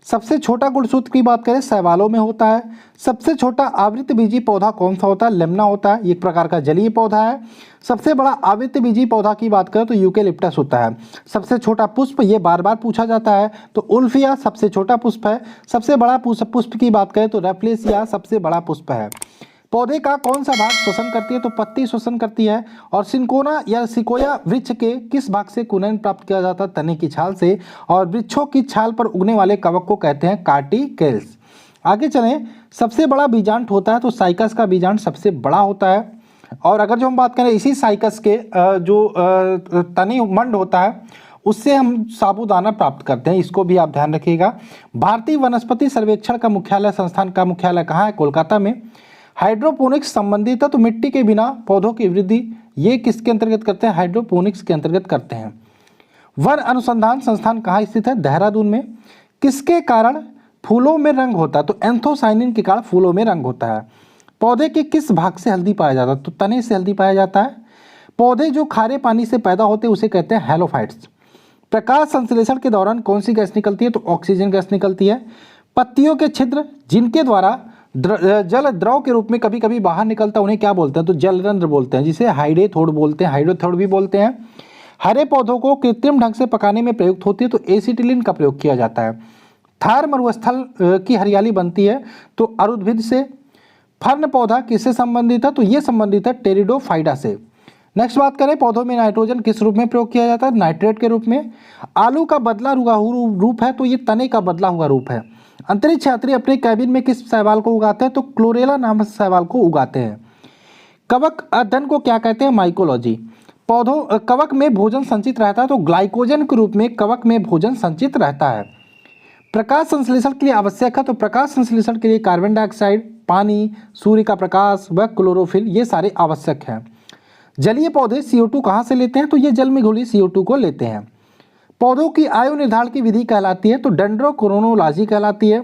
S1: सबसे छोटा गुणसूत्र की बात करें शैवालों में होता है। सबसे छोटा आवृत बीजी पौधा कौन सा होता है? लेमना होता है, एक प्रकार का जलीय पौधा है। सबसे बड़ा आवृत बीजी पौधा की बात करें तो यूकेलिप्टस होता है। सबसे छोटा पुष्प, ये बार बार पूछा जाता है, तो उल्फिया सबसे छोटा पुष्प है। सबसे बड़ा पुष्प की बात करें तो रेफ्लेसिया सबसे बड़ा पुष्प है। पौधे का कौन सा भाग श्वसन करती है? तो पत्ती श्वसन करती है। और सिंकोना या सिकोया वृक्ष के किस भाग से कुनन प्राप्त किया जाता है? तने की छाल से। और वृक्षों की छाल पर उगने वाले कवक को कहते हैं कार्टिकेल्स। आगे चलें, सबसे बड़ा बीजांड होता है तो साइकस का बीजांड सबसे बड़ा होता है। और अगर जो हम बात करें इसी साइकस के जो तनी मंड होता है उससे हम साबूदाना प्राप्त करते हैं, इसको भी आप ध्यान रखिएगा। भारतीय वनस्पति सर्वेक्षण का मुख्यालय, संस्थान का मुख्यालय कहाँ है? कोलकाता में। हाइड्रोपोनिक्स संबंधित है तो मिट्टी के बिना पौधों की वृद्धि, ये किसके अंतर्गत करते हैं? हाइड्रोपोनिक्स के अंतर्गत करते हैं। वन अनुसंधान संस्थान कहाँ स्थित है? देहरादून में। किसके कारण फूलों में रंग होता है? तो एंथोसाइनिन के कारण फूलों में रंग होता है। पौधे के किस भाग से हल्दी पाया जाता है? तो तने से हल्दी पाया जाता है। पौधे जो खारे पानी से पैदा होते हैं उसे कहते हैं हैलोफाइट्स। प्रकाश संश्लेषण के दौरान कौन सी गैस निकलती है? तो ऑक्सीजन गैस निकलती है। पत्तियों के छिद्र जिनके द्वारा जल द्रव के रूप में कभी कभी बाहर निकलता है उन्हें क्या बोलते हैं? तो जलरंध्र बोलते हैं, जिसे हाइडेथोड बोलते हैं, हाइड्रोथोड भी बोलते हैं। हरे पौधों को कृत्रिम ढंग से पकाने में प्रयुक्त होती है तो एसिटिलीन का प्रयोग किया जाता है। थार मरुस्थल की हरियाली बनती है तो अरुद्भिद से। फर्न पौधा किससे संबंधित है? तो ये संबंधित है टेरिडोफाइडा से। नेक्स्ट बात करें, पौधों में नाइट्रोजन किस रूप में प्रयोग किया जाता है? नाइट्रेट के रूप में। आलू का बदला हुआ रूप है तो ये तने का बदला हुआ रूप है। अंतरिक्ष यात्री अपने कैबिन में किस शैवाल को उगाते हैं? तो क्लोरेला नामक शैवाल को उगाते हैं। कवक अध्ययन को क्या कहते हैं? माइकोलॉजी। पौधों कवक में भोजन संचित रहता है तो ग्लाइकोजन के रूप में कवक में भोजन संचित रहता है। प्रकाश संश्लेषण के लिए आवश्यक है तो प्रकाश संश्लेषण के लिए कार्बन डाइऑक्साइड, पानी, सूर्य का प्रकाश व क्लोरोफिल, ये सारे आवश्यक हैं। जलीय पौधे CO2 कहाँ से लेते हैं? तो ये जल में घुली CO2 को लेते हैं। पौधों की आयु निर्धारण की विधि कहलाती है तो डेंड्रोक्रोनोलॉजी कहलाती है।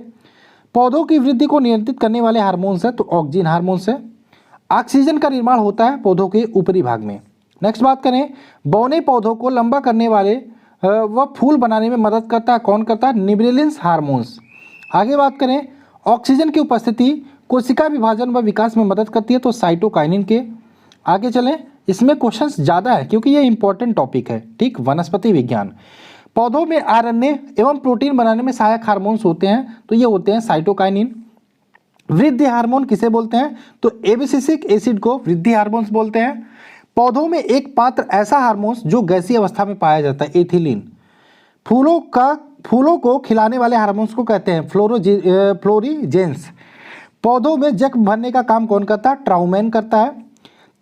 S1: पौधों की वृद्धि को नियंत्रित करने वाले हार्मोन्स है तो ऑक्सीजन हार्मोन्स है। ऑक्सीजन का निर्माण होता है पौधों के ऊपरी भाग में। नेक्स्ट बात करें, बौने पौधों को लंबा करने वाले व फूल बनाने में मदद करता है, कौन करता है? निब्रेलिन्स हार्मोन्स। आगे बात करें, ऑक्सीजन की उपस्थिति कोशिका विभाजन व विकास में मदद करती है तो साइटोकाइनिन के। आगे चलें, इसमें क्वेश्चंस ज़्यादा है क्योंकि ये इंपॉर्टेंट टॉपिक है, ठीक। वनस्पति विज्ञान। पौधों में आरएनए एवं प्रोटीन बनाने में सहायक हार्मोन्स होते हैं तो ये होते हैं साइटोकाइनिन। वृद्धि हार्मोन किसे बोलते हैं? तो एबिसिसिक एसिड को वृद्धि हार्मोन्स बोलते हैं। पौधों में एक पात्र ऐसा हार्मोन्स जो गैसीय अवस्था में पाया जाता है, एथिलीन। फूलों को खिलाने वाले हार्मोन्स को कहते हैं फ्लोरीजेंस। पौधों में जख्म भरने का काम कौन करता है? ट्राउमेन करता है।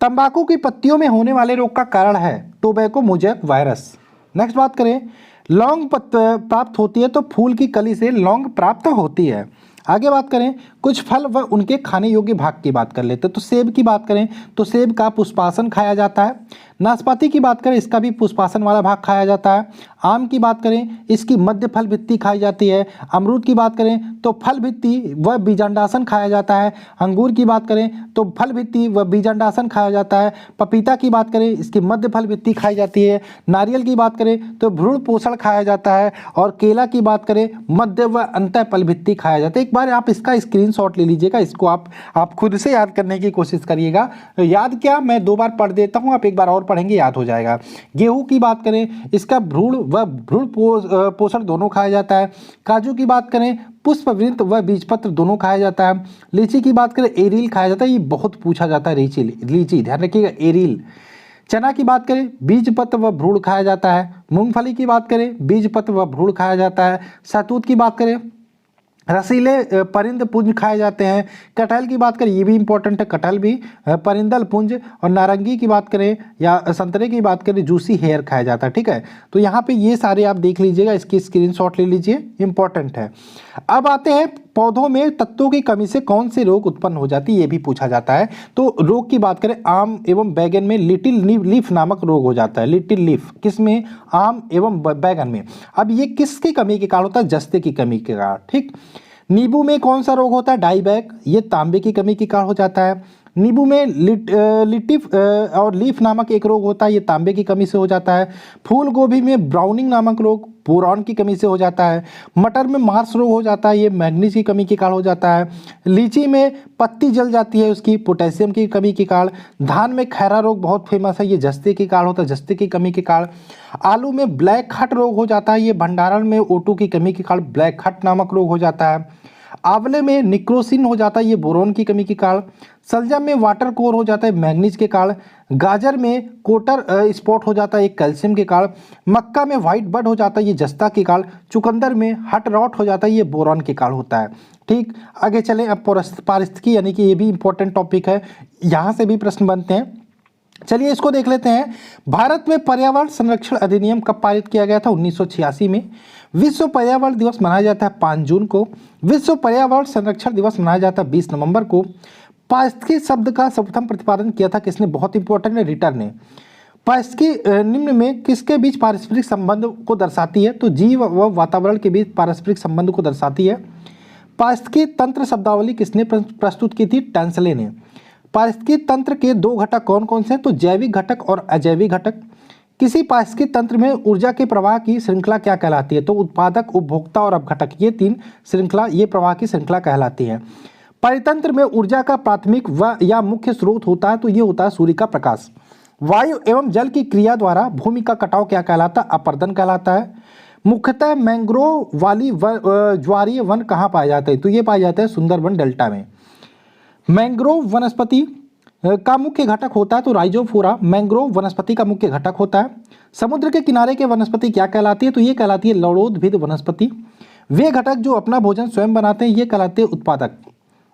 S1: तंबाकू की पत्तियों में होने वाले रोग का कारण है टोबैको मोजैक वायरस। नेक्स्ट बात करें, लौंग प्राप्त होती है तो फूल की कली से लौंग प्राप्त होती है। आगे बात करें, कुछ फल व उनके खाने योग्य भाग की बात कर लेते हैं। तो सेब की बात करें तो सेब का पुष्पासन खाया जाता है। नाशपाती की बात करें, इसका भी पुष्पासन वाला भाग खाया जाता है। आम की बात करें, इसकी मध्य फल भित्ति खाई जाती है। अमरूद की बात करें तो फल भित्ति व बीजांडासन खाया जाता है। अंगूर की बात करें तो फल भित्ति व बीजांडासन खाया जाता है। पपीता की बात करें, इसकी मध्य फल भित्ति खाई जाती है। नारियल की बात करें तो भ्रूण पोषण खाया जाता है। और केला की बात करें, मध्य व अंतः फल भित्ति खाया जाता है। एक बार आप इसका स्क्रीनशॉट ले लीजिएगा, इसको आप खुद से याद करने की कोशिश करिएगा। याद क्या, मैं 2 बार पढ़ देता हूँ, आप एक बार और पढ़ेंगे, याद हो जाएगा। गेहूं की बात करें, इसका भ्रूण व भ्रूण पोषण दोनों खाया जाता है। काजू की बात करें, पुष्पवृंत व बीजपत्र दोनों खाया जाता है। लीची की बात करें, एरील खाया जाता है, ये बहुत पूछा जाता है। लीची ध्यान रखिएगा, एरील। चना की बात करें, बीजपत्र व भ्रूण खाया जाता है। मूंगफली की बात करें, बीजपत्र व भ्रूण खाया जाता है। शहतूत की बात करें, रसीले परिंद पुंज खाए जाते हैं। कटहल की बात करें, ये भी इंपॉर्टेंट है, कटहल भी परिंदल पुंज। और नारंगी की बात करें या संतरे की बात करें, जूसी हेयर खाया जाता है, ठीक है। तो यहाँ पे ये सारे आप देख लीजिएगा, इसकी स्क्रीनशॉट ले लीजिए, इंपॉर्टेंट है। अब आते हैं, पौधों में तत्वों की कमी से कौन से रोग उत्पन्न हो जाती है, ये भी पूछा जाता है। तो रोग की बात करें, आम एवं बैगन में लिटिल लीफ नामक रोग हो जाता है। लिटिल लीफ किसमें? आम एवं बैगन में। अब ये किसकी कमी के कारण होता है? जस्ते की कमी के कारण, ठीक। नींबू में कौन सा रोग होता है? डाईबैक, ये तांबे की कमी के कारण हो जाता है। नींबू में लिटिफ और लीफ नामक एक रोग होता है, ये तांबे की कमी से हो जाता है। फूल गोभी में ब्राउनिंग नामक रोग बोरॉन की कमी से हो जाता है। मटर में मार्स रोग हो जाता है, ये मैग्नीज की कमी के कारण हो जाता है। लीची में पत्ती जल जाती है, उसकी पोटेशियम की कमी के कारण। धान में खैरा रोग बहुत फेमस है, ये जस्ते के कारण होता है, जस्ते की कमी के कारण। आलू में ब्लैक हट रोग हो जाता है, ये भंडारण में O2 की कमी के कारण ब्लैक हट नामक रोग हो जाता है। आंवले में निक्रोसिन हो जाता है, ये बोरोन की कमी के कारण। सलजम में वाटर कोर हो जाता है, मैग्नीज के कारण। गाजर में कोटर स्पॉट हो जाता है, ये कैल्शियम के कारण। मक्का में व्हाइट बड हो जाता है, ये जस्ता के कारण। चुकंदर में हट रॉट हो जाता है, ये बोरॉन के कारण होता है, ठीक। आगे चलें, अब पारिस्थितिकी यानी कि ये भी इंपॉर्टेंट टॉपिक है, यहाँ से भी प्रश्न बनते हैं। चलिए इसको देख लेते हैं। भारत में पर्यावरण संरक्षण अधिनियम कब पारित किया गया था? 1986 में। विश्व पर्यावरण दिवस मनाया जाता है 5 जून को। विश्व पर्यावरण संरक्षण दिवस मनाया जाता है 20 नवंबर को। पारिस्थितिकी शब्द का सर्वप्रथम प्रतिपादन किया था किसने? बहुत इंपॉर्टेंट है, रिटर ने। पारिस्थितिकी निम्न में किसके बीच पारस्परिक संबंध को दर्शाती है? तो जीव व वातावरण के बीच पारस्परिक संबंध को दर्शाती है। पारिस्थितिकी तंत्र शब्दावली किसने प्रस्तुत की थी? टेंसले ने। पारिस्थितिकी तंत्र के 2 घटक कौन कौन से हैं? तो जैविक घटक और अजैविक घटक। किसी पारिस्थितिकी तंत्र में ऊर्जा के प्रवाह की श्रृंखला क्या कहलाती है? तो उत्पादक, उपभोक्ता और अपघटक, ये 3 श्रृंखला, ये प्रवाह की श्रृंखला कहलाती है। परितंत्र में ऊर्जा का प्राथमिक व या मुख्य स्रोत होता है, तो ये होता है सूर्य का प्रकाश। वायु एवं जल की क्रिया द्वारा भूमि का कटाव क्या कहलाता है? अपरदन कहलाता है। मुख्यतः मैंग्रोव वाली ज्वारीय वन कहाँ पाया जाता है? तो ये पाया जाता है सुंदरबन डेल्टा में। मैंग्रोव वनस्पति का मुख्य घटक होता है, तो राइजोफोरा मैंग्रोव वनस्पति का मुख्य घटक होता है। समुद्र के किनारे के वनस्पति क्या कहलाती है? तो ये कहलाती है लवणोद्भिद वनस्पति। वे घटक जो अपना भोजन स्वयं बनाते हैं, ये कहलाते हैं उत्पादक।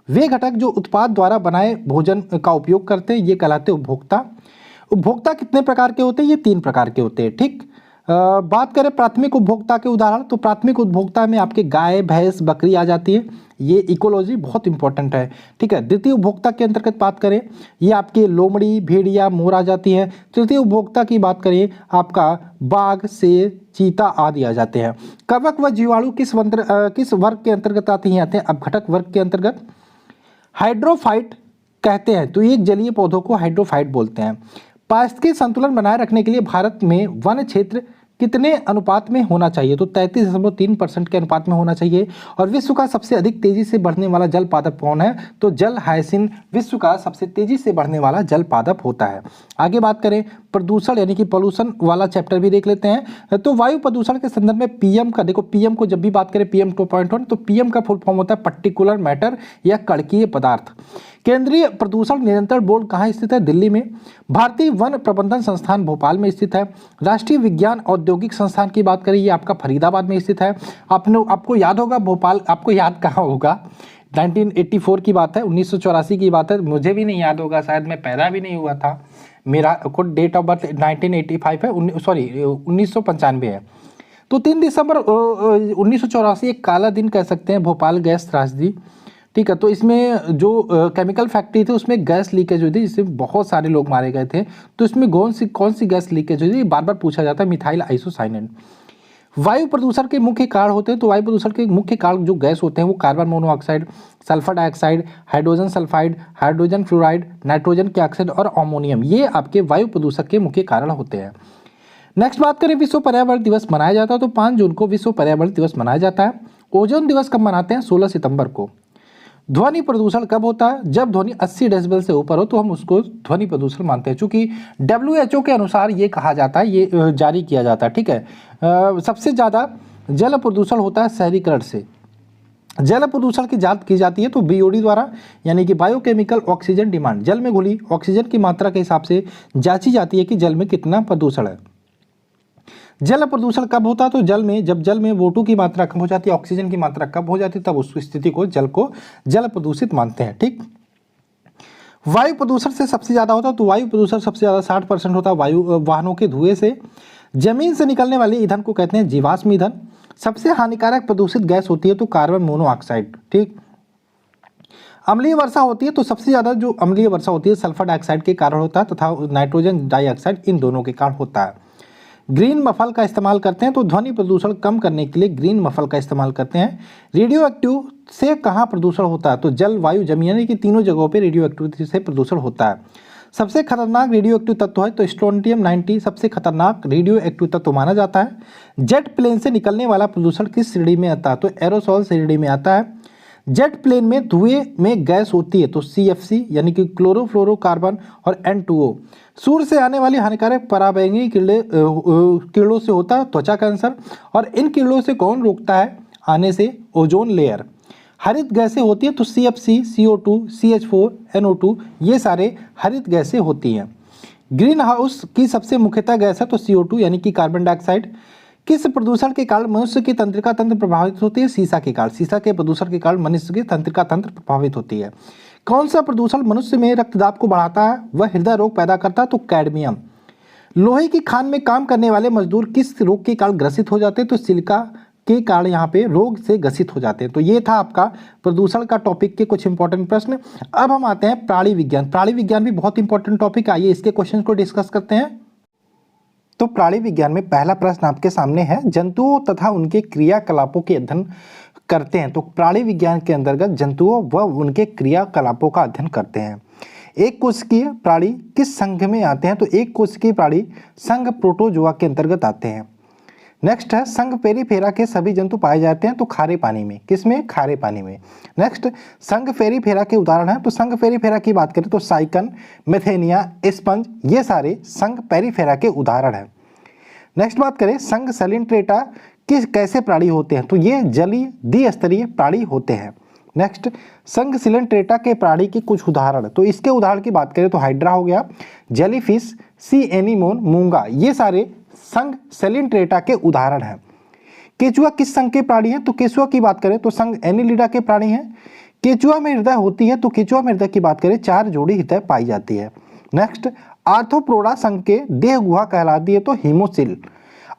S1: वे घटक जो उत्पाद द्वारा बनाए भोजन का उपयोग करते हैं, ये कहलाते हैं उपभोक्ता। उपभोक्ता कितने प्रकार के होते हैं? ये 3 प्रकार के होते हैं, ठीक। बात करें प्राथमिक उपभोक्ता के उदाहरण, तो प्राथमिक उपभोक्ता में आपके गाय, भैंस, बकरी आ जाती है। ये इकोलॉजी बहुत इंपॉर्टेंट है, ठीक है। द्वितीय उपभोक्ता के अंतर्गत बात करें, ये आपके लोमड़ी, भेड़िया, मोर आ जाती है। तृतीय उपभोक्ता की बात करें, आपका बाघ, शेर, चीता आदि आ जाते हैं। कवक व जीवाणु किस वर्ग के अंतर्गत आते हैं? अपघटक वर्ग के अंतर्गत। हाइड्रोफाइट कहते हैं, तो ये जलीय पौधों को हाइड्रोफाइट बोलते हैं। पारिस्थितिकी संतुलन बनाए रखने के लिए भारत में वन क्षेत्र कितने अनुपात में होना चाहिए? तो 33.3% के अनुपात में होना चाहिए। और विश्व का सबसे अधिक तेजी से बढ़ने वाला जल पादप कौन है? तो जल हायसिन विश्व का सबसे तेजी से बढ़ने वाला जल पादप होता है। आगे बात करें प्रदूषण यानी कि पोल्यूशन वाला चैप्टर भी देख लेते हैं। तो वायु प्रदूषण के संदर्भ में पीएम का देखो, पीएम को जब भी बात करें PM 2.1, तो पीएम का फुल फॉर्म होता है पर्टिकुलर मैटर या कणकीय पदार्थ। केंद्रीय प्रदूषण नियंत्रण बोर्ड कहाँ स्थित है? दिल्ली में। भारतीय वन प्रबंधन संस्थान भोपाल में स्थित है। राष्ट्रीय विज्ञान औद्योगिक संस्थान की बात करें, ये आपका फरीदाबाद में स्थित है। आपको याद होगा भोपाल, आपको याद कहाँ होगा? 1984 की बात है, 1984 की बात है। मुझे भी नहीं याद होगा, शायद मैं पैदा भी नहीं हुआ था। मेरा खुद डेट ऑफ बर्थ 1985 है, 1995 है। तो 3 दिसंबर 1984 एक काला दिन कह सकते हैं भोपाल गैस त्रासदी, ठीक है। तो इसमें जो केमिकल फैक्ट्री थी उसमें गैस लीकेज हुई थी, जिससे बहुत सारे लोग मारे गए थे। तो इसमें कौन सी गैस लीकेज हुई थी? बार बार पूछा जाता है, मिथाइल आइसोसाइनेट। वायु प्रदूषण के मुख्य कारण होते हैं, तो वायु प्रदूषण के मुख्य कारण जो गैस होते हैं वो carbon monoxide, sulphur dioxide, hydrogen sulphide, hydrogen fluoride, nitrogen के ऑक्साइड और अमोनियम, ये आपके वायु प्रदूषण के मुख्य कारण होते हैं। नेक्स्ट बात करें, विश्व पर्यावरण दिवस मनाया जाता है, तो 5 जून को विश्व पर्यावरण दिवस मनाया जाता है। ओजोन दिवस कब मनाते हैं? 16 सितंबर को। ध्वनि प्रदूषण कब होता है? जब ध्वनि 80 डेसिबल से ऊपर हो तो हम उसको ध्वनि प्रदूषण मानते हैं। चूंकि WHO के अनुसार ये कहा जाता है, ये जारी किया जाता है, ठीक है। सबसे ज़्यादा जल प्रदूषण होता है शहरीकरण से। जल प्रदूषण की जांच की जाती है तो BOD द्वारा, यानी कि बायोकेमिकल ऑक्सीजन डिमांड, जल में घुली ऑक्सीजन की मात्रा के हिसाब से जांची जाती है कि जल में कितना प्रदूषण है। जल प्रदूषण कब होता है? तो जब जल में O2 की मात्रा कम हो जाती है, ऑक्सीजन की मात्रा कम हो जाती है, तब उस स्थिति को जल प्रदूषित मानते हैं, ठीक। वायु प्रदूषण से सबसे ज़्यादा होता है, तो वायु प्रदूषण सबसे ज़्यादा 60% होता है वाहनों के धुएं से। जमीन से निकलने वाले ईंधन को कहते हैं जीवाश्म ईंधन। सबसे हानिकारक प्रदूषित गैस होती है तो कार्बन मोनोऑक्साइड, ठीक। अम्लीय वर्षा होती है, तो सबसे ज़्यादा जो अम्लीय वर्षा होती है सल्फर डाइऑक्साइड के कारण होता है तथा नाइट्रोजन डाइऑक्साइड, इन दोनों के कारण होता है। ग्रीन मफल का इस्तेमाल करते हैं, तो ध्वनि प्रदूषण कम करने के लिए ग्रीन मफल का इस्तेमाल करते हैं। रेडियो एक्टिव से कहाँ प्रदूषण होता है? तो जल, वायु, जमीन, यानी कि तीनों जगहों पे रेडियो एक्टिविटी से प्रदूषण होता है। सबसे खतरनाक रेडियो एक्टिव तत्व है तो स्ट्रोंटियम 90 सबसे खतरनाक रेडियो एक्टिव तत्व माना जाता है। जेट प्लेन से निकलने वाला प्रदूषण किस श्रेणी में आता है? तो एरोसॉल श्रेणी में आता है। जेट प्लेन में धुएं में गैस होती है तो CFC यानी कि क्लोरोफ्लोरोकार्बन और N2O। सूर्य से आने वाली हानिकारक पराबैंगनी किरणों से होता है त्वचा कैंसर, और इन किरणों से कौन रोकता है आने से? Ozone layer. हरित गैसें होती है तो CFC, CO2, CH4, NO2, ये सारे हरित गैसें होती हैं। ग्रीन हाउस की सबसे मुख्यतः गैस है तो CO2 यानी कि कार्बन डाइऑक्साइड। किस प्रदूषण के कारण मनुष्य की तंत्रिका तंत्र प्रभावित होती है? शीशा के कारण। शीशा के प्रदूषण के कारण मनुष्य की तंत्रिका तंत्र प्रभावित होती है। कौन सा प्रदूषण मनुष्य में रक्तदाब को बढ़ाता है, वह हृदय रोग पैदा करता है? तो कैडमियम। लोहे की खान में काम करने वाले मजदूर किस रोग के कारण ग्रसित हो जाते हैं? तो सिलिका के कारण यहाँ पे रोग से ग्रसित हो जाते हैं। तो ये था आपका प्रदूषण का टॉपिक के कुछ इंपॉर्टेंट प्रश्न। अब हम आते हैं प्राणी विज्ञान। प्राणी विज्ञान भी बहुत इंपॉर्टेंट टॉपिक, आइए इसके क्वेश्चन को डिस्कस करते हैं। तो प्राणी विज्ञान में पहला प्रश्न आपके सामने है, जंतुओं तथा उनके क्रियाकलापों के अध्ययन करते हैं। तो प्राणी विज्ञान के अंतर्गत जंतुओं व उनके क्रियाकलापों का अध्ययन करते हैं। एक कोशिकीय प्राणी किस संघ में आते हैं? तो एक कोशिकीय प्राणी संघ प्रोटोजोआ के अंतर्गत आते हैं। नेक्स्ट है, संघ पेरिफेरा के सभी जंतु पाए जाते हैं तो खारे पानी में। किसमें? खारे पानी में। नेक्स्ट, संघ पेरिफेरा के उदाहरण है, तो संघ पेरिफेरा की बात करें तो साइकन, मेथेनिया, स्पंज, ये सारे संघ पेरिफेरा के उदाहरण हैं। नेक्स्ट बात करें, संघ सैलिन्ट्रेटा कैसे प्राणी होते हैं? तो ये जलीय द्विस्तरीय प्राणी होते हैं। नेक्स्ट, संघ सिलेंट्रेटा के प्राणी के कुछ उदाहरण, तो इसके उदाहरण की बात करें तो हाइड्रा हो गया, जेलीफिश, सी एनीमोन, मूंगा, ये सारे संघ सेलिन्ट्रेटा के उदाहरण हैं। केचुआ किस संघ के प्राणी हैं? तो केचुआ की बात करें तो संघ एनिलिडा के प्राणी हैं। केचुआ में हृदय होती है तो केचुआ में हृदय की बात करें 4 जोड़ी हृदय पाई जाती है। नेक्स्ट, आर्थ्रोपोडा संघ के देह गुहा कहलाती है तो हीमोसिल।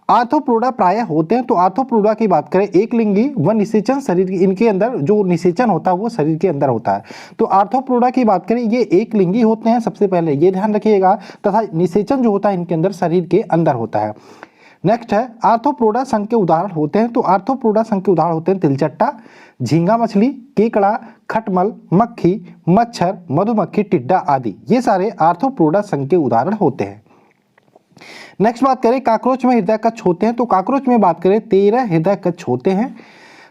S1: आर्थ्रोपोडा प्रायः होते हैं। तो आर्थ्रोपोडा की बात करें एक लिंगी व निषेचन शरीर इनके अंदर जो निषेचन होता है वो शरीर के अंदर होता है। तो आर्थ्रोपोडा की बात करें ये एक लिंगी होते हैं, सबसे पहले ये ध्यान रखिएगा, तथा निषेचन जो होता है इनके अंदर शरीर के अंदर होता है। नेक्स्ट है आर्थ्रोपोडा संघ के उदाहरण होते हैं। तो आर्थ्रोपोडा संघ के उदाहरण होते हैं तिलचट्टा, झींगा मछली, केकड़ा, खटमल, मक्खी, मच्छर, मधुमक्खी, टिड्डा आदि, ये सारे आर्थ्रोपोडा संघ के उदाहरण होते हैं। नेक्स्ट बात करें काकरोच में हृदय कक्ष होते हैं। तो काकरोच में बात करें 13 हृदय कक्ष होते हैं।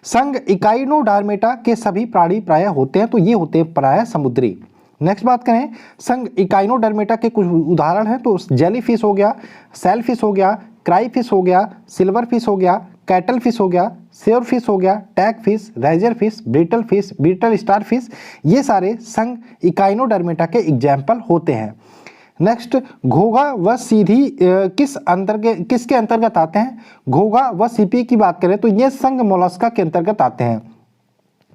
S1: संघ इकाइनोडर्मेटा के सभी प्राणी प्रायः होते हैं। तो ये होते हैं प्रायः समुद्री। नेक्स्ट बात करें संघ इकाइनोडर्मेटा के कुछ उदाहरण हैं। तो जेली फिश हो गया, सेल फिश हो गया, क्राई फिश हो गया, सिल्वर फिश हो गया, कैटल फिश हो गया, सेवर फिश हो गया, टैग fish, razor fish, brittle star fish, ये सारे संघ इकाइनोडर्मेटा के एग्जाम्पल होते हैं। नेक्स्ट घोघा व सीधी किसके अंतर्गत आते हैं? घोघा व सीपी की बात करें तो ये संघ मोलस्का के अंतर्गत आते हैं।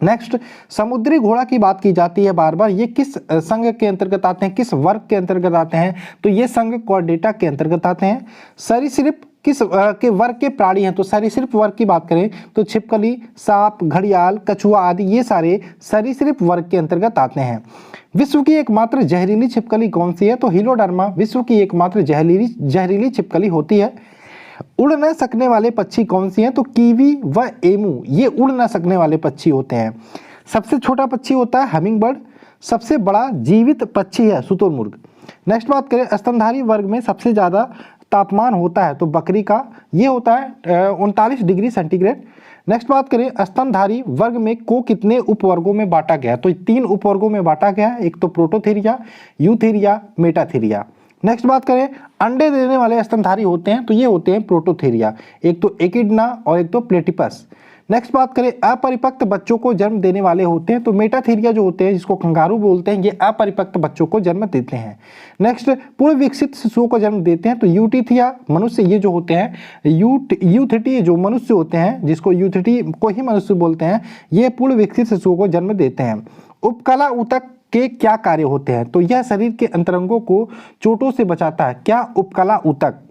S1: नेक्स्ट समुद्री घोड़ा की बात की जाती है बार बार, ये किस संघ के अंतर्गत आते हैं, किस वर्ग के अंतर्गत आते हैं? तो ये संघ कॉर्डेटा के अंतर्गत आते हैं। सरीसृप किस के वर्ग के प्राणी हैं? तो सरीसृप वर्ग की बात करें तो छिपकली, सांप, घड़ियाल, कछुआ आदि ये सारे सरीसृप वर्ग के अंतर्गत आते हैं। विश्व की एकमात्र जहरीली छिपकली कौन सी है? तो हीलोडर्मा विश्व की एकमात्र जहरीली छिपकली होती है। उड़ न सकने वाले पक्षी कौन सी हैं? तो कीवी व एमू, ये उड़ न सकने वाले पक्षी होते हैं। सबसे छोटा पक्षी होता है हमिंग बर्ड, सबसे बड़ा जीवित पक्षी है शुतुरमुर्ग। नेक्स्ट बात करें स्तनधारी वर्ग में सबसे ज़्यादा तापमान होता है तो बकरी का, ये होता है 39 डिग्री सेंटीग्रेड। नेक्स्ट बात करें स्तनधारी वर्ग में को कितने उपवर्गों में बांटा गया? तो 3 उपवर्गों में बांटा गया है, एक तो प्रोटोथीरिया, यूथीरिया, मेटाथीरिया। नेक्स्ट बात करें अंडे देने वाले स्तनधारी होते हैं तो ये होते हैं प्रोटोथीरिया, एक तो एकिडना और एक तो प्लेटिपस। नेक्स्ट बात करें अपरिपक्व बच्चों को जन्म देने वाले होते हैं तो मेटाथीरिया जो होते हैं जिसको कंगारू बोलते हैं, ये अपरिपक्व बच्चों को जन्म देते हैं। नेक्स्ट पूर्ण विकसित शिशुओं को जन्म देते हैं तो यूटिथिया मनुष्य, ये जो होते हैं यूथिटी जो मनुष्य होते हैं, जिसको यूथिटी को ही मनुष्य बोलते हैं, ये पूर्ण विकसित शिशुओं को जन्म देते हैं। उपकला ऊतक के क्या कार्य होते हैं? तो यह शरीर के अंतरंगों को चोटों से बचाता है। क्या? उपकला ऊतक।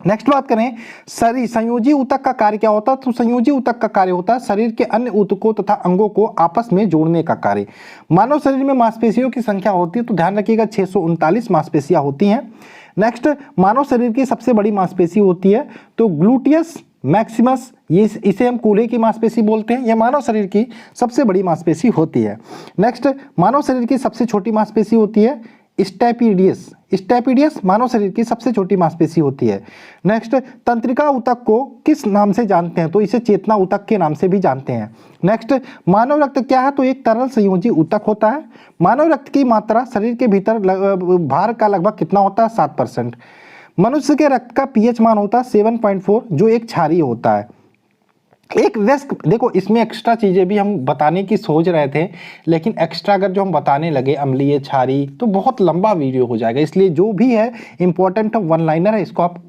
S1: नेक्स्ट बात करें संयोजी ऊतक का कार्य क्या होता है? तो संयोजी ऊतक का कार्य होता है शरीर के अन्य ऊतकों तथा अंगों को आपस में जोड़ने का कार्य। मानव शरीर में मांसपेशियों की संख्या होती है तो ध्यान रखिएगा 639 मांसपेशियां होती हैं। नेक्स्ट मानव शरीर की सबसे बड़ी मांसपेशी होती है तो ग्लूटियस मैक्सिमस, ये इसे हम कूल्हे की मांसपेशी बोलते हैं, यह मानव शरीर की सबसे बड़ी मांसपेशी होती है। नेक्स्ट मानव शरीर की सबसे छोटी मांसपेशी होती है स्टैपिडियस मानव शरीर की सबसे छोटी मांसपेशी होती है। नेक्स्ट तंत्रिका ऊतक को किस नाम से जानते हैं? तो इसे चेतना ऊतक के नाम से भी जानते हैं। नेक्स्ट मानव रक्त क्या है? तो एक तरल संयोजी ऊतक होता है। मानव रक्त की मात्रा शरीर के भीतर भार का लगभग कितना होता है? 7%। मनुष्य के रक्त का पीएच मान होता है 7.4 जो एक क्षारीय होता है। एक वयस्क, देखो इसमें एक्स्ट्रा चीज़ें भी हम बताने की सोच रहे थे, लेकिन एक्स्ट्रा अगर जो हम बताने लगे अम्लीय, क्षारीय, तो बहुत लंबा वीडियो हो जाएगा, इसलिए जो भी है इंपॉर्टेंट वन लाइनर है इसको आप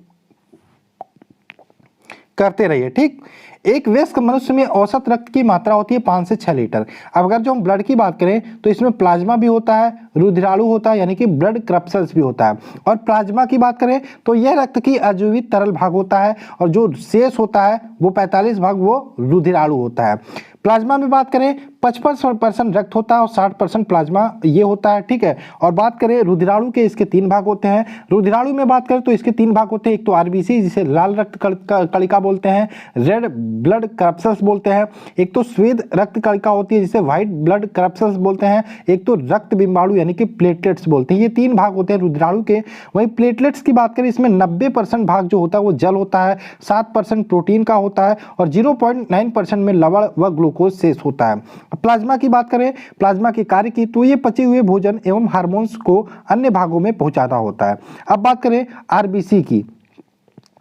S1: करते रहिए, ठीक। एक वयस्क मनुष्य में औसत रक्त की मात्रा होती है 5 से 6 लीटर। अब अगर जो हम ब्लड की बात करें तो इसमें प्लाज्मा भी होता है, रुधिराणु होता है यानी कि ब्लड क्रप्सल्स भी होता है। और प्लाज्मा की बात करें तो यह रक्त की अजीवित तरल भाग होता है और जो शेष होता है वो 45 भाग वो रुधिराणु होता है। प्लाज्मा में बात करें 55% रक्त होता है और 60% प्लाज्मा ये होता है, ठीक है। और बात करें रुधिराणु के, इसके 3 भाग होते हैं। रुधिराणु में बात करें तो इसके 3 भाग होते हैं, एक तो आरबीसी जिसे लाल रक्त कणिका बोलते हैं, रेड ब्लड करप्सल्स बोलते हैं, एक तो श्वेत रक्त कणिका होती है जिसे व्हाइट ब्लड करप्सल्स बोलते हैं, एक तो रक्त बिंबाणु यानी कि प्लेटलेट्स बोलते हैं। ये 3 भाग होते हैं रुधिराणु के। वहीं प्लेटलेट्स की बात करें इसमें 90% भाग जो होता है वो जल होता है, 7% प्रोटीन का होता है और 0.9% में लवण व ग्लूकोज शेष होता है। प्लाज्मा की बात करें, प्लाज्मा के कार्य की, तो ये पचे हुए भोजन एवं हार्मोन्स को अन्य भागों में पहुंचाना होता है। अब बात करें आरबीसी की,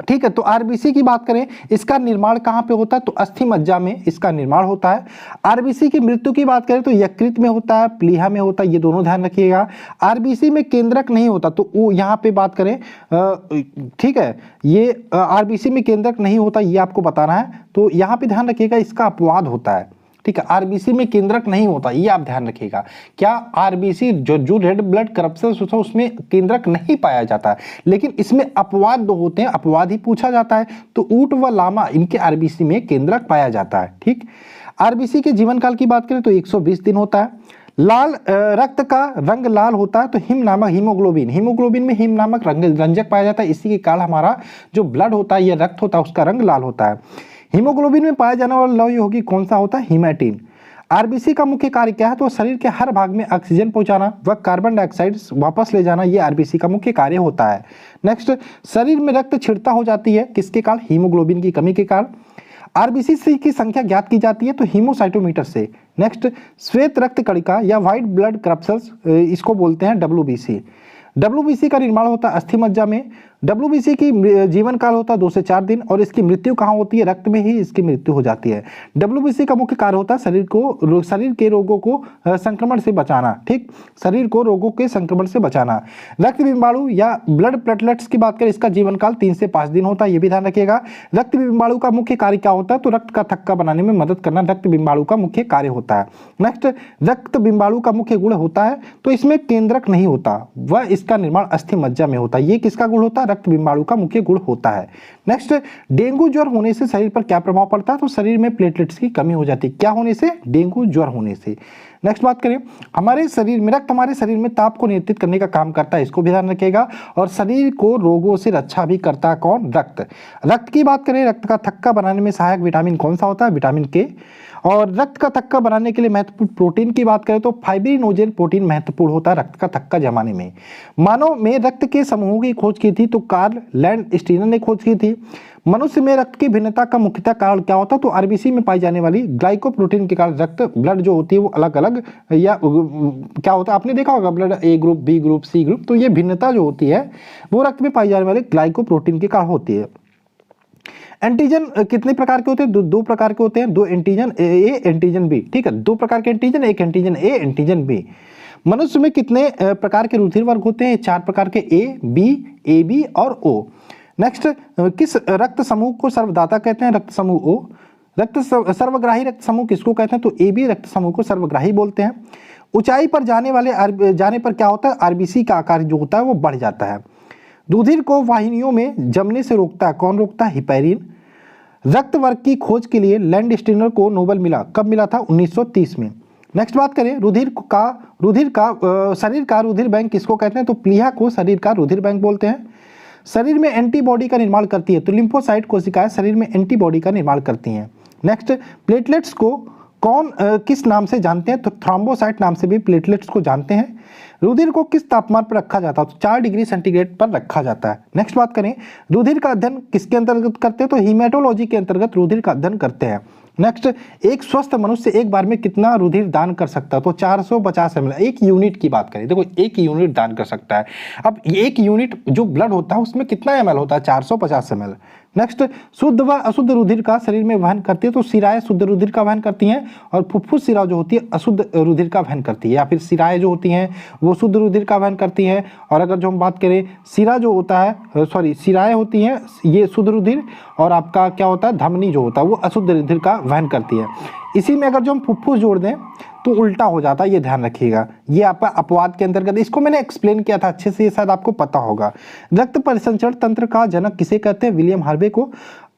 S1: ठीक है। तो आरबीसी की बात करें, इसका निर्माण कहाँ पे होता है? तो अस्थि मज्जा में इसका निर्माण होता है। आरबीसी की मृत्यु की बात करें तो यकृत में होता है, प्लीहा में होता है, ये दोनों ध्यान रखिएगा। आरबीसी में केंद्रक नहीं होता, तो वो यहाँ पे बात करें, ठीक है, ये आरबीसी में केंद्रक नहीं होता, ये आपको बताना है। तो यहाँ पे ध्यान रखिएगा, इसका अपवाद होता है। ठीक है। आरबीसी में केंद्रक नहीं होता, ये आप ध्यान रखिएगा। क्या आरबीसी जो रेड ब्लड करप्शन होता है उसमें केंद्रक नहीं पाया जाता है, लेकिन इसमें अपवाद दो होते हैं, अपवाद ही पूछा जाता है। तो ऊंट व लामा इनके आरबीसी में केंद्रक पाया जाता है। ठीक, आरबीसी के जीवन काल की बात करें तो 120 दिन होता है। लाल रक्त का रंग लाल होता है तो हिम नामक हीमोग्लोबिन में हिम नामक रंजक पाया जाता है। इसी के कारण हमारा जो ब्लड होता है, यह रक्त होता है, उसका रंग लाल होता है। हीमोग्लोबिन में पाया जाने वाला लौह यौगिक कौन सा होता है? हीमैटिन। आरबीसी का मुख्य कार्य क्या है? तो शरीर के हर भाग में ऑक्सीजन पहुंचाना व कार्बन डाइऑक्साइड वापस ले जाना, यह आरबीसी का मुख्य कार्य होता है। नेक्स्ट, शरीर में रक्त छिड़ता हो जाती है किसके कारण? हीमोग्लोबिन की कमी के कारण। आरबीसी की संख्या ज्ञात की जाती है तो हीमोसाइटोमीटर से। नेक्स्ट, श्वेत रक्त कणिका या व्हाइट ब्लड क्रप्सल्स, इसको बोलते हैं डब्ल्यूबीसी। डब्ल्यूबीसी का निर्माण होता है अस्थि मज्जा में। डब्ल्यूबीसी की जीवन काल होता है 2 से 4 दिन और इसकी मृत्यु कहाँ होती है? रक्त में ही इसकी मृत्यु हो जाती है। डब्ल्यूबीसी का मुख्य कार्य होता है शरीर के रोगों को संक्रमण से बचाना। ठीक, शरीर को रोगों के संक्रमण से बचाना। रक्त बिंबाणु या ब्लड प्लेटलेट्स की बात करें, इसका जीवन काल 3 से 5 दिन होता है, ये भी ध्यान रखिएगा। रक्त बिंबाणु का मुख्य कार्य क्या होता है? तो रक्त का थक्का बनाने में मदद करना रक्त बिंबाणु का मुख्य कार्य होता है। नेक्स्ट, रक्त बिंबाणु का मुख्य गुण होता है तो इसमें केंद्रक नहीं होता, वह इसका निर्माण अस्थि मज्जा में होता है। ये किसका गुण होता है? रक्त बिंबाणु का मुख्य गुण होता है। नेक्स्ट, डेंगू ज्वर होने से शरीर पर क्या प्रभाव पड़ता है? तो शरीर में प्लेटलेट्स की कमी हो जाती है। क्या होने से? डेंगू ज्वर होने से। नेक्स्ट बात करें, हमारे शरीर में रक्त हमारे शरीर में ताप को नियंत्रित करने का काम करता है, इसको भी ध्यान रखिएगा। और शरीर को रोगों से रक्षा भी करता है कौन? रक्त। रक्त की बात करें, रक्त का थक्का बनाने में सहायक विटामिन कौन सा होता है? विटामिन के। और रक्त का थक्का बनाने के लिए महत्वपूर्ण प्रोटीन की बात करें तो फाइब्रिनोजेन प्रोटीन महत्वपूर्ण होता है रक्त का थक्का जमाने में। मानव में रक्त के समूहों की खोज की थी तो कार्ल लैंडस्टीनर ने खोज की थी। मनुष्य में रक्त की भिन्नता का मुख्यतः कारण क्या होता है? तो आरबीसी में पाई जाने वाली ग्लाइकोप्रोटीन के कारण रक्त ब्लड जो होती है वो अलग अलग या क्या होता है, आपने देखा होगा blood A group, B group, C group, तो ये भिन्नता जो होती है वो रक्त में पाई जाने वाले ग्लाइकोप्रोटीन के कारण होती है। एंटीजन कितने प्रकार के होते हैं? दो प्रकार के होते हैं, 2 एंटीजन ए, एंटीजन बी। ठीक है, 2 प्रकार के एंटीजन, एक एंटीजन ए, एंटीजन बी। मनुष्य में कितने प्रकार के रुधिर वर्ग होते हैं? 4 प्रकार के, ए, बी, ए बी और ओ। नेक्स्ट, किस रक्त समूह को सर्वदाता कहते हैं? रक्त समूह ओ। सर्वग्राही रक्त समूह किसको कहते हैं? तो ए बी रक्त समूह को सर्वग्राही बोलते हैं। ऊंचाई पर जाने पर क्या होता है? आरबीसी का आकार जो होता है वो बढ़ जाता है। रुधिर को वाहिनियों में जमने से रोकता है, कौन रोकता है? हिपैरिन। रक्त वर्ग की खोज के लिए लैंडस्टीनर को नोबेल मिला, कब मिला था? 1930 में। नेक्स्ट बात करें, शरीर का रुधिर बैंक किसको कहते हैं? तो प्लीहा को शरीर का रुधिर बैंक बोलते हैं। शरीर में एंटीबॉडी का निर्माण करती है तो लिम्फोसाइट कोशिकाएं शरीर में एंटीबॉडी का निर्माण करती हैं। नेक्स्ट, प्लेटलेट्स को कौन किस नाम से जानते हैं? तो थ्रोम्बोसाइट नाम से भी प्लेटलेट्स को जानते हैं। रुधिर को किस तापमान पर रखा जाता है? तो 4 डिग्री सेंटीग्रेड पर रखा जाता है। नेक्स्ट बात करें, रुधिर का अध्ययन किसके अंतर्गत करते हैं? तो हीमेटोलॉजी के अंतर्गत रुधिर का अध्ययन करते हैं। नेक्स्ट, एक स्वस्थ मनुष्य एक बार में कितना रुधिर दान कर सकता है? तो 450 ml। एक यूनिट की बात करें, देखो 1 यूनिट दान कर सकता है। अब 1 यूनिट जो ब्लड होता है उसमें कितना ml होता है? 450 ml। नेक्स्ट, शुद्ध व अशुद्ध रुधिर का शरीर में वहन करती है तो शिराएं शुद्ध रुधिर का वहन करती हैं और फुफ्फुस शिरा जो होती है अशुद्ध रुधिर का वहन करती है, या फिर शिराएं जो होती हैं वो शुद्ध रुधिर का वहन करती हैं। और अगर जो हम बात करें शिरा जो होता है, शिराएं होती हैं ये शुद्ध रुधिर, और आपका क्या होता है? धमनी जो होता है वो अशुद्ध रुधिर का वहन करती है। इसी में अगर जो हम फुफ्फुस जोड़ दें तो उल्टा हो जाता है, ये ध्यान रखिएगा। ये आपका अपवाद के अंतर्गत, इसको मैंने एक्सप्लेन किया था अच्छे से, ये शायद आपको पता होगा। रक्त परिसंचरण तंत्र का जनक किसे कहते हैं? विलियम हार्वे को।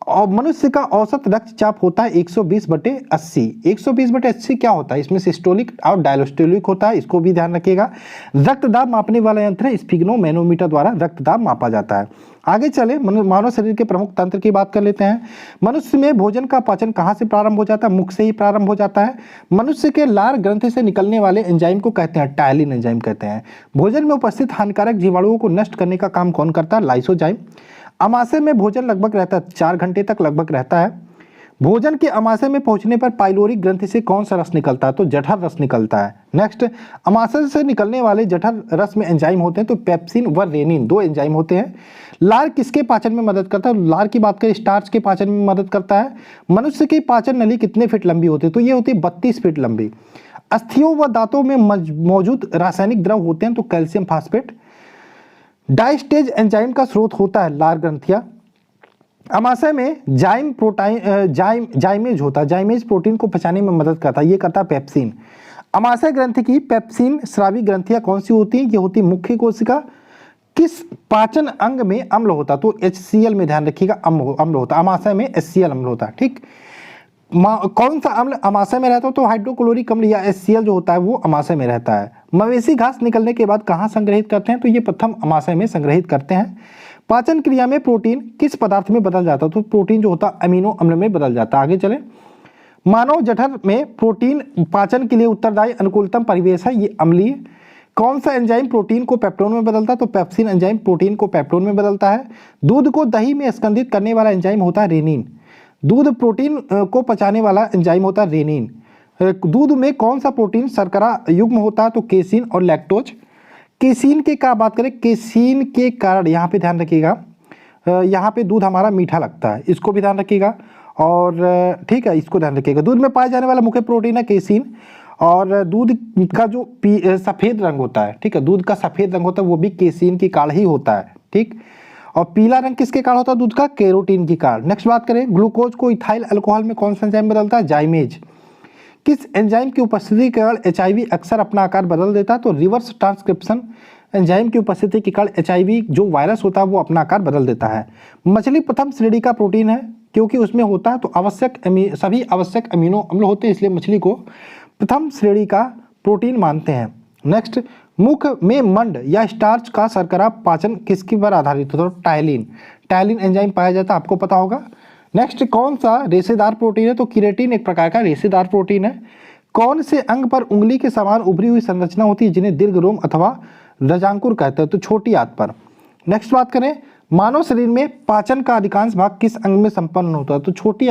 S1: और मनुष्य का औसत रक्तचाप होता है 120/80। 120/80 क्या होता है? इसमें सिस्टोलिक और डायस्टोलिक होता है, इसको भी ध्यान रखिएगा। रक्तदाब मापने वाला यंत्र है स्फिग्नोमेनोमीटर द्वारा रक्तदाब मापा जाता है। आगे चले, मानव शरीर के प्रमुख तंत्र की बात कर लेते हैं। मनुष्य में भोजन का पाचन कहाँ से प्रारंभ हो जाता है? मुख से ही प्रारंभ हो जाता है। मनुष्य के लार ग्रंथि से निकलने वाले एंजाइम को कहते हैं टायलिन एंजाइम कहते हैं। भोजन में उपस्थित हानिकारक जीवाणुओं को नष्ट करने का काम कौन करता है? लाइसोजाइम। अमाशय में भोजन लगभग रहता है 4 घंटे तक लगभग रहता है। भोजन के अमाशय में पहुंचने पर पाइलोरिक ग्रंथि से कौन सा रस निकलता है? तो जठर रस निकलता है। नेक्स्ट, अमाशय से निकलने वाले जठर रस में एंजाइम होते हैं तो पेप्सिन व रेनिन 2 एंजाइम होते हैं। लार किसके पाचन में मदद करता है? लार की बात करें स्टार्च के पाचन में मदद करता है। मनुष्य की पाचन नली कितने फीट लंबी होती है? तो ये होती है 32 फीट लंबी। अस्थियों व दांतों में मौजूद रासायनिक द्रव होते हैं तो कैल्शियम फास्फेट। डायस्टेज एंजाइम का स्रोत होता है लार ग्रंथियां। अमाशय में जाइम प्रोटीन जाइमेज होता है, जाइमेज प्रोटीन को पचाने में मदद करता है, ये करता है पेप्सिन। अमाशय ग्रंथि की पेप्सिन स्रावी ग्रंथियां कौन सी होती हैं? ये होती है मुख्य कोशिका। किस पाचन अंग में अम्ल होता? तो HCl में ध्यान रखिएगा, अम्ल होता है। अमाशय में HCl अम्ल होता है, ठीक। कौन सा अम्ल अमाशय में रहता है? तो हाइड्रोक्लोरिक अम्ल या HCl जो होता है वो अमाशय में रहता है। मवेशी घास निकलने के बाद कहाँ संग्रहित करते हैं? तो ये प्रथम अमाशय में संग्रहित करते हैं। पाचन क्रिया में प्रोटीन किस पदार्थ में बदल जाता है? तो प्रोटीन जो होता है अमीनो अम्ल में बदल जाता है। आगे चले, मानव जठर में प्रोटीन पाचन के लिए उत्तरदायी अनुकूलतम परिवेश है, ये अम्लीय। कौन सा एंजाइम प्रोटीन को पेप्टोन में बदलता है? तो पेप्सिन एंजाइम प्रोटीन को पेप्टोन में बदलता है। दूध को दही में स्कंदित करने वाला एंजाइम होता है रेनिन। दूध प्रोटीन को पचाने वाला एंजाइम होता है रेनिन। दूध में कौन सा प्रोटीन शर्करा युग्म होता है? तो केसिन और लैक्टोज। केसिन के का बात करें, केसिन के कारण यहाँ पे ध्यान रखिएगा, यहाँ पे दूध हमारा मीठा लगता है, इसको भी ध्यान रखिएगा। और ठीक है, इसको ध्यान रखिएगा। दूध में पाया जाने वाला मुख्य प्रोटीन है केसिन। और दूध का जो सफ़ेद रंग होता है, ठीक है, दूध का सफ़ेद रंग होता है वो भी केसिन की कारण ही होता है, ठीक। और पीला रंग किसके कारण होता है? दूध का कैरोटीन की कारण। नेक्स्ट बात करें, ग्लूकोज को इथाइल अल्कोहल में कौन सा एंजाइम बदलता है? जाइमेज। किस एंजाइम की उपस्थिति के कारण HIV अक्सर अपना आकार बदल देता है? तो रिवर्स ट्रांसक्रिप्शन एंजाइम की उपस्थिति के कारण HIV जो वायरस होता है वो अपना आकार बदल देता है। मछली प्रथम श्रेणी का प्रोटीन है क्योंकि उसमें होता है तो सभी आवश्यक अमीनो अम्ल होते हैं, इसलिए मछली को प्रथम श्रेणी का प्रोटीन मानते हैं। नेक्स्ट, मुख में मंड या स्टार्च का शर्करा पाचन किसके पर आधारित होता है? टायलिन। टायलिन एंजाइम पाया जाता है, आपको पता होगा। नेक्स्ट, कौन सा रेशेदार प्रोटीन है? तो केराटिन एक प्रकार का रेशेदार प्रोटीन है। कौन से अंग पर उंगली के समान उभरी हुई संरचना होती है जिन्हें दीर्घ रोम अथवा रजांकुर कहते हैं? तो छोटी आंत पर। नेक्स्ट बात करें, मानव शरीर में पाचन का अधिकांश भाग किस अंग में संपन्न होता है? तो छोटी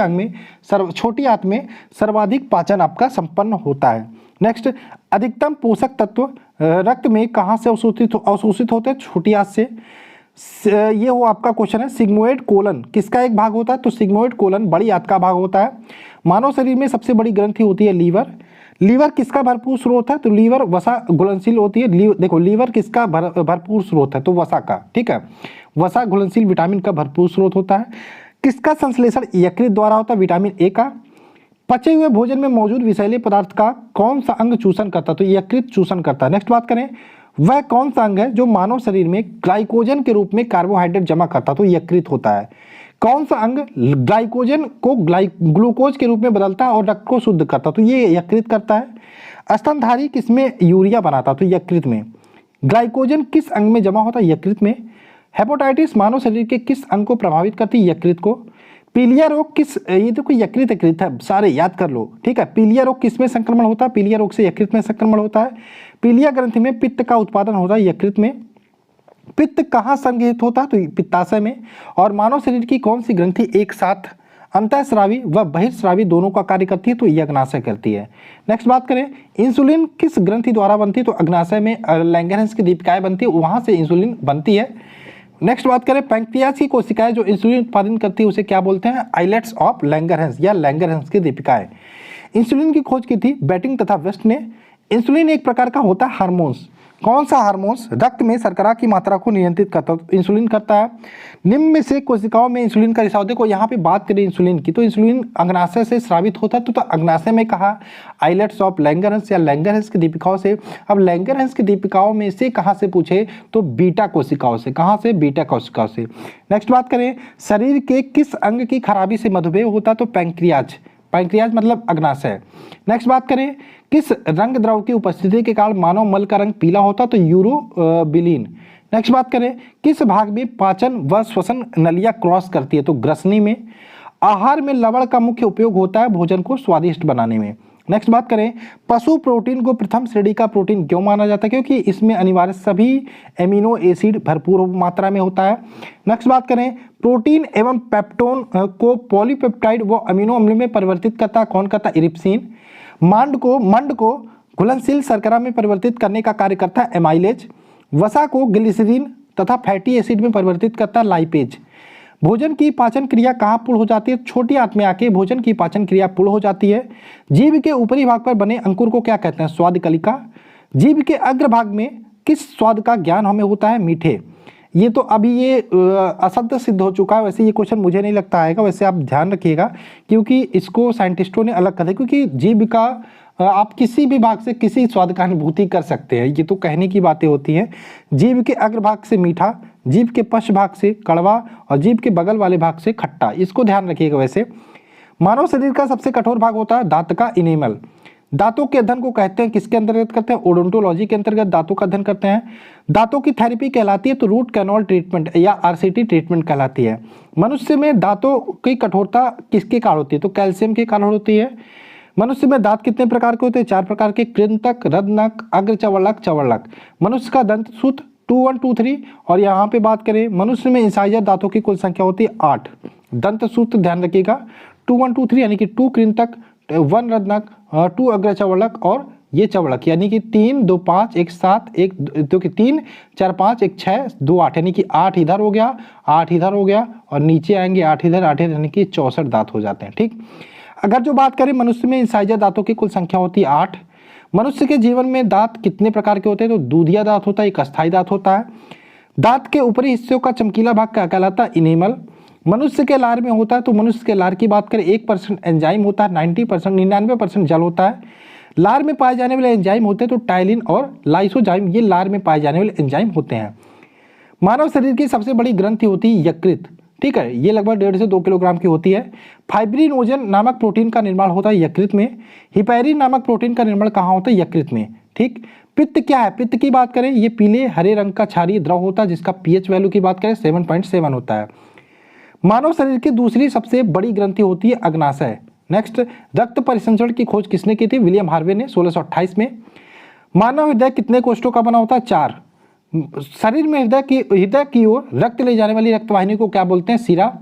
S1: आंत में सर्वाधिक पाचन आपका संपन्न होता है। नेक्स्ट, अधिकतम पोषक तत्व रक्त में कहाँ से अवशोषित होते हैं? छोटी आंत से। ये वो आपका क्वेश्चन है। सिग्मोइड कोलन किसका एक भाग होता है? तो सिग्मोइड कोलन बड़ी आंत का भाग होता है। मानव शरीर में सबसे बड़ी ग्रंथि होती है लीवर। लीवर किसका भरपूर स्रोत है? तो लीवर वसा घुलनशील होती है। देखो, लीवर किसका भरपूर स्रोत है? तो वसा का, ठीक है। वसा घुलनशील विटामिन का भरपूर स्रोत होता है। किसका संश्लेषण यकृत द्वारा होता है? विटामिन ए का। पचे हुए भोजन में मौजूद विषैले पदार्थ का कौन सा अंग चूषण करता है? तो यकृत चूषण करता है। नेक्स्ट बात करें, वह कौन सा अंग है जो मानव शरीर में ग्लाइकोजन के रूप में कार्बोहाइड्रेट जमा करता है? तो यकृत होता है। कौन सा अंग ग्लाइकोजन को ग्लूकोज के रूप में बदलता है और रक्त को शुद्ध करता है? तो ये यकृत करता है। स्तनधारी किसमें यूरिया बनाता है? तो यकृत में। ग्लाइकोजन किस अंग में जमा होता है? यकृत में। हेपेटाइटिस मानव शरीर के किस अंग को प्रभावित करती है? यकृत को। पीलिया रोग ये तो कोई यकृत है, सारे याद कर लो, ठीक है। पीलिया रोग किस में संक्रमण होता है? पीलिया रोग से यकृत में संक्रमण होता है। पीलिया ग्रंथि में पित्त का उत्पादन होता है यकृत में। पित्त कहाँ संग्रहित होता है? तो पित्ताशय में। और मानव शरीर की कौन सी ग्रंथि एक साथ अंतःस्रावी व बहिर्स्रावी दोनों का कार्य करती है? तो ये अग्नाशय करती है। नेक्स्ट बात करें, इंसुलिन किस ग्रंथि द्वारा बनती है? तो अग्नाशय में लैंगरहंस की दीपिकाएं बनती है, वहां से इंसुलिन बनती है। नेक्स्ट बात करें, पैंक्रियाज की कोशिकाएं जो इंसुलिन उत्पादन करती है उसे क्या बोलते हैं? आइलेट्स ऑफ लैंगरहंस या लैंगरहंस की दीपिकाएं। इंसुलिन की खोज की थी बेटिंग तथा वेस्ट ने। इंसुलिन एक प्रकार का होता है हार्मोन्स। कौन सा हार्मोन्स रक्त में शर्करा की मात्रा को नियंत्रित करता है? तो इंसुलिन करता है। निम्न में से कोशिकाओं में इंसुलिन का रिसाव, देखो यहाँ पे बात करें इंसुलिन की, तो इंसुलिन अग्नाशय से स्रावित होता है। तो अग्नाशय में कहा आइलेट्स ऑफ लैंगरहंस या लैंगरहंस की दीपिकाओं से। अब लैंगरहंस की दीपिकाओं में से कहाँ से पूछे? तो बीटा कोशिकाओं से। कहाँ से? बीटा कोशिकाओं से। नेक्स्ट बात करें, शरीर के किस अंग की खराबी से मधुमेह होता है? तो पैंक्रियाज। पैंक्रियाज मतलब अग्नाशय। नेक्स्ट बात करें, किस रंग द्रव की उपस्थिति के कारण मानव मल का रंग पीला होता है? तो यूरोबिलिन। नेक्स्ट बात करें, किस भाग में पाचन व श्वसन नलियां क्रॉस करती है? तो ग्रसनी में। आहार में लवण का मुख्य उपयोग होता है भोजन को स्वादिष्ट बनाने में। नेक्स्ट बात करें, पशु प्रोटीन को प्रथम श्रेणी का प्रोटीन क्यों माना जाता है? क्योंकि इसमें अनिवार्य सभी एमिनो एसिड भरपूर मात्रा में होता है। नेक्स्ट बात करें, प्रोटीन एवं पेप्टोन को पॉलीपेप्टाइड व अमीनो अम्ल में परिवर्तित करता है कौन करता है? इरिप्सिन। मंड को घुलनशील शर्करा में परिवर्तित करने का कार्य करता है एमाइलेज। वसा को ग्लिसरीन तथा फैटी एसिड में परिवर्तित करता है लाइपेज। भोजन की पाचन क्रिया कहाँ पूर्ण हो जाती है? छोटी आंत में आके भोजन की पाचन क्रिया पूर्ण हो जाती है। जीभ के ऊपरी भाग पर बने अंकुर को क्या कहते हैं? स्वाद कलिका। जीभ के अग्र भाग में किस स्वाद का ज्ञान हमें होता है? मीठे। ये तो अभी ये असत्य सिद्ध हो चुका है। वैसे ये क्वेश्चन मुझे नहीं लगता आएगा, वैसे आप ध्यान रखिएगा क्योंकि इसको साइंटिस्टों ने अलग कर दिया, क्योंकि जीभ का आप किसी भी भाग से किसी स्वाद का अनुभूति कर सकते हैं, ये तो कहने की बातें होती हैं। जीभ के अग्रभाग से मीठा, जीभ के पश्च भाग से कड़वा और जीभ के बगल वाले भाग से खट्टा, इसको ध्यान रखिएगा। वैसे मानव शरीर का सबसे कठोर भाग होता है दांत का इनेमल। दांतों के अध्ययन को कहते हैं, किसके अंतर्गत करते हैं? ओडोंटोलॉजी के अंतर्गत दांतों का अध्ययन करते हैं। दांतों की थेरेपी कहलाती है तो रूट कैनाल ट्रीटमेंट या आरसीटी ट्रीटमेंट कहलाती है। मनुष्य में दांतों की कठोरता किसके कारण होती है? तो कैल्शियम के कारण होती है। मनुष्य में दांत कितने प्रकार के होते हैं? 4 प्रकार के, कृंतक, रद्नक, अग्र चवड़लक, चवड़लक। मनुष्य का दंत सूत्र 2 1 2 3। और यहाँ पे बात करें मनुष्य में इंसाइजर दांतों की कुल संख्या होती है 8। दंत सूत्र ध्यान रखिएगा 2 1 2 3 यानी कि 2 कृंतक, 1 रद्नक, 2 अग्र चवड़लक और ये चवड़क, यानी कि 3 2 5 1 7 1 2 की 3 4 5 1 6 2 8, यानी कि 8 इधर हो गया, 8 इधर हो गया और नीचे आएंगे 8 इधर 8 इधर, यानी कि 64 दांत हो जाते हैं। ठीक, अगर जो बात करें मनुष्य में इंसाइजर दांतों की कुल संख्या होती है 8। मनुष्य के जीवन में दांत कितने प्रकार के होते हैं? तो दूधिया दांत होता है, एक अस्थायी दांत होता है। दांत के ऊपरी हिस्सों का चमकीला भाग क्या कहलाता है? इनेमल। मनुष्य के लार में होता है तो मनुष्य के लार की बात करें 1% एंजाइम होता है, 99% जल होता है। लार में पाए जाने वाले एंजाइम होते हैं तो टाइलिन और लाइसोजाइम, ये लार में पाए जाने वाले एंजाइम होते हैं। मानव शरीर की सबसे बड़ी ग्रंथि होती है यकृत। ठीक है, ये लगभग 1.5 से 2 किलोग्राम की होती है। फाइब्रिनोजन नामक प्रोटीन का निर्माण होता है यकृत में। हिपैरिन नामक प्रोटीन का निर्माण कहाँ होता है? यकृत में। ठीक, पित्त क्या है? पित्त की बात करें ये पीले हरे रंग का क्षारीय द्रव होता है जिसका पीएच वैल्यू की बात करें 7.7 होता है। मानव शरीर की दूसरी सबसे बड़ी ग्रंथि होती है अग्नाशय। नेक्स्ट, रक्त परिसंचरण की खोज किसने की थी? विलियम हार्वे ने 1628 में। मानव हृदय कितने कोष्ठों का बना होता है? 4। शरीर में हृदय की ओर रक्त ले जाने वाली रक्तवाहिनी को क्या बोलते हैं? शिरा।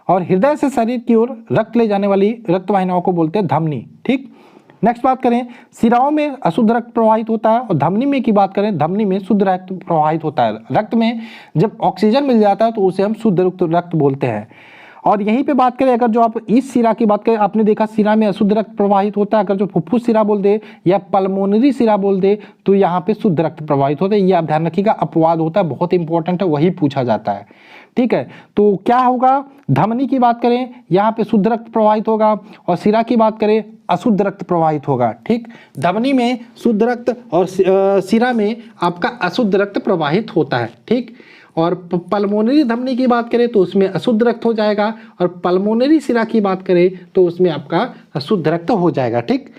S1: और हृदय से शरीर की ओर रक्त ले जाने वाली रक्तवाहिनियों को बोलते हैं धमनी। ठीक, नेक्स्ट बात करें, शिराओं में अशुद्ध रक्त प्रवाहित होता है और धमनी में की बात करें, धमनी में शुद्ध रक्त प्रवाहित होता है। रक्त में जब ऑक्सीजन मिल जाता है तो उसे हम शुद्ध रक्त बोलते हैं। और यहीं पे बात करें, अगर जो आप इस शिरा की बात करें, आपने देखा शिरा में अशुद्ध रक्त प्रवाहित होता है। अगर जो फुफ्फुस शिरा बोल दे या पल्मोनरी शिरा बोल दे तो यहाँ पे शुद्ध रक्त प्रवाहित होता है। ये आप ध्यान रखिएगा, अपवाद होता है, बहुत इंपॉर्टेंट है, वही पूछा जाता है। ठीक है, तो क्या होगा? धमनी की बात करें यहाँ पे शुद्ध रक्त प्रवाहित होगा और शिरा की बात करें अशुद्ध रक्त प्रवाहित होगा। ठीक, धमनी में शुद्ध रक्त और शिरा में आपका अशुद्ध रक्त प्रवाहित होता है। ठीक, और पल्मोनरी धमनी की बात करें तो उसमें अशुद्ध रक्त हो जाएगा और पल्मोनरी शिरा की बात करें तो उसमें आपका अशुद्ध रक्त हो जाएगा। ठीक,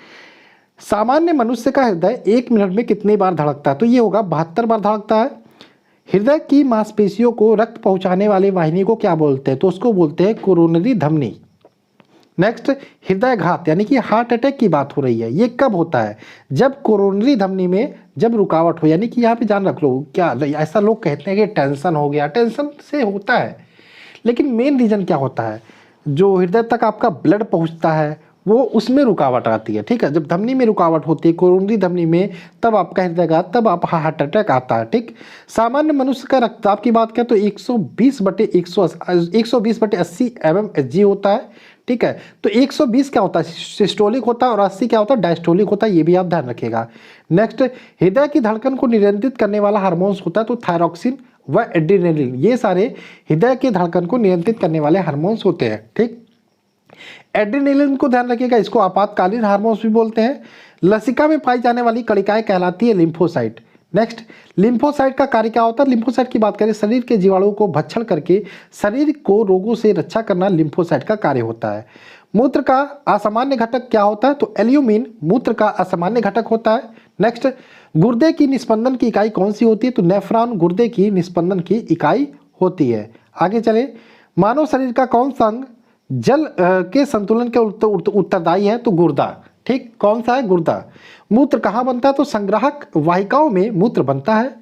S1: सामान्य मनुष्य का हृदय 1 मिनट में कितनी बार धड़कता है? तो ये होगा 72 बार धड़कता है। हृदय की मांसपेशियों को रक्त पहुंचाने वाली वाहिनी को क्या बोलते हैं? तो उसको बोलते हैं कोरोनरी धमनी। नेक्स्ट, हृदयघात यानी कि हार्ट अटैक की बात हो रही है, ये कब होता है? जब कोरोनरी धमनी में जब रुकावट हो, यानी कि यहाँ पे जान रख लो, क्या ऐसा लोग कहते हैं कि टेंशन हो गया, टेंशन से होता है, लेकिन मेन रीजन क्या होता है? जो हृदय तक आपका ब्लड पहुँचता है वो उसमें रुकावट आती है। ठीक है, जब धमनी में रुकावट होती है कोरोनरी धमनी में, तब आपका हृदयघात, तब आप हार्ट अटैक आता है। ठीक, सामान्य मनुष्य का रक्तचाप की बात करें तो 120/80 mmHg होता है। ठीक है, तो 120 क्या होता है? सिस्टोलिक होता है और 80 क्या होता है? डायस्टोलिक होता है, ये भी आप ध्यान रखिएगा। नेक्स्ट, हृदय की धड़कन को नियंत्रित करने वाला हार्मोन्स होता है तो थायरॉक्सिन व एड्रेनालिन, ये सारे हृदय की धड़कन को नियंत्रित करने वाले हार्मोन्स होते हैं। ठीक, एड्रेनालिन को ध्यान रखिएगा, इसको आपातकालीन हार्मोन्स भी बोलते हैं। लसिका में पाई जाने वाली कणिकाएं कहलाती है लिम्फोसाइट। नेक्स्ट, लिम्फोसाइट का कार्य क्या होता है? लिम्फोसाइट की बात करें, शरीर के जीवाणुओं को भक्षण करके शरीर को रोगों से रक्षा करना लिम्फोसाइट का कार्य होता है। मूत्र का असामान्य घटक क्या होता है? तो एल्यूमिन मूत्र का असामान्य घटक होता है। नेक्स्ट, गुर्दे की निस्पंदन की इकाई कौन सी होती है? तो नेफ्रॉन गुर्दे की निस्पंदन की इकाई होती है। आगे चले, मानव शरीर का कौन सा अंग जल के संतुलन के उत्तरदायी है? तो गुर्दा। ठीक, कौन सा है? गुर्दा। मूत्र कहाँ बनता है? तो संग्राहक वाहिकाओं में मूत्र बनता है।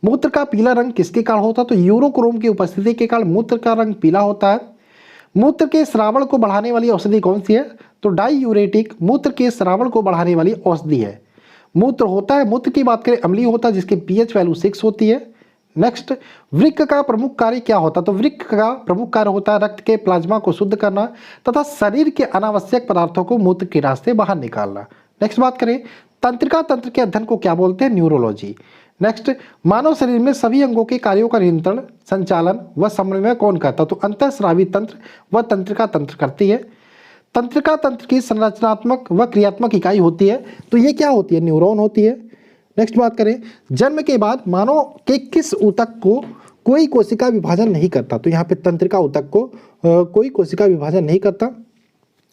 S1: मूत्र का पीला रंग किसके कारण होता है? तो यूरोक्रोम की उपस्थिति के कारण मूत्र का रंग पीला होता है। मूत्र के श्रावण को बढ़ाने वाली औषधि कौन सी है? तो डाईयूरेटिक मूत्र के श्रावण को बढ़ाने वाली औषधि है। मूत्र होता है, मूत्र की बात करें अम्लीय होता है जिसकी पीएच वैल्यू 6 होती है। नेक्स्ट, वृक्क का प्रमुख कार्य क्या होता है? तो वृक्क का प्रमुख कार्य होता है रक्त के प्लाज्मा को शुद्ध करना तथा शरीर के अनावश्यक पदार्थों को मूत्र के रास्ते बाहर निकालना। नेक्स्ट बात करें, तंत्रिका तंत्र के अध्ययन को क्या बोलते हैं? न्यूरोलॉजी। नेक्स्ट, मानव शरीर में सभी अंगों के कार्यों का नियंत्रण, संचालन व समन्वय कौन करता है? तो अंतःस्रावी तंत्र व तंत्रिका तंत्र करती है। तंत्रिका तंत्र की संरचनात्मक व क्रियात्मक इकाई होती है, तो ये क्या होती है? न्यूरॉन होती है। नेक्स्ट बात करें, जन्म के बाद मानव के किस ऊतक को कोई कोशिका विभाजन नहीं करता? तो यहाँ पे तंत्रिका ऊतक को कोई कोशिका विभाजन नहीं करता।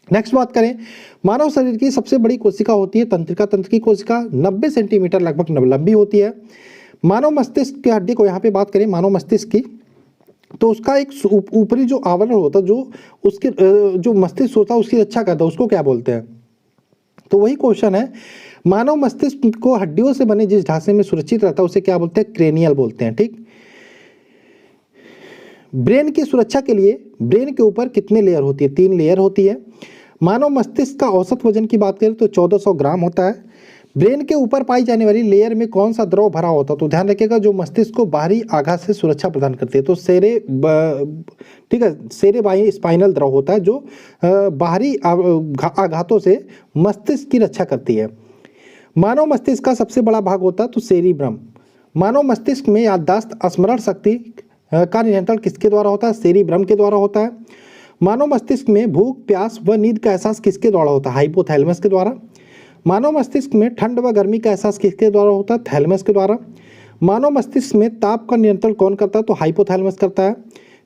S1: नेक्स्ट बात करें, मानव शरीर की सबसे बड़ी कोशिका होती है तंत्रिका तंत्र की कोशिका, 90 सेंटीमीटर लगभग लंबी होती है। मानव मस्तिष्क की हड्डी को यहाँ पे बात करें, मानव मस्तिष्क की, तो उसका एक ऊपरी जो आवरण होता है, जो उसके जो मस्तिष्क होता है उसकी रक्षा करता है, उसको क्या बोलते हैं? तो वही क्वेश्चन है, मानव मस्तिष्क को हड्डियों से बने जिस ढांचे में सुरक्षित रहता है उसे क्या बोलते हैं? क्रेनियल बोलते हैं। ठीक, ब्रेन की सुरक्षा के लिए ब्रेन के ऊपर कितने लेयर होती है? 3 लेयर होती है। मानव मस्तिष्क का औसत वजन की बात करें तो 1400 ग्राम होता है। ब्रेन के ऊपर पाई जाने वाली लेयर में कौन सा द्रव भरा होता है? तो ध्यान रखिएगा, जो मस्तिष्क को बाहरी आघात से सुरक्षा प्रदान करती है, तो ठीक है, सेरेबाई स्पाइनल द्रव होता है जो बाहरी आघातों से मस्तिष्क की रक्षा करती है। मानव मस्तिष्क का सबसे बड़ा भाग होता है तो सेरिब्रम। मानव मस्तिष्क में याददाश्त, स्मरण शक्ति का नियंत्रण किसके द्वारा होता है? सेरिब्रम के द्वारा होता है। मानव मस्तिष्क में भूख, प्यास व नींद का एहसास किसके द्वारा होता है? हाइपोथैलेमस के द्वारा। मानव मस्तिष्क में ठंड व गर्मी का एहसास किसके द्वारा होता है? थैलेमस के द्वारा। मानव मस्तिष्क में ताप का नियंत्रण कौन करता है? तो हाइपोथैलेमस करता है।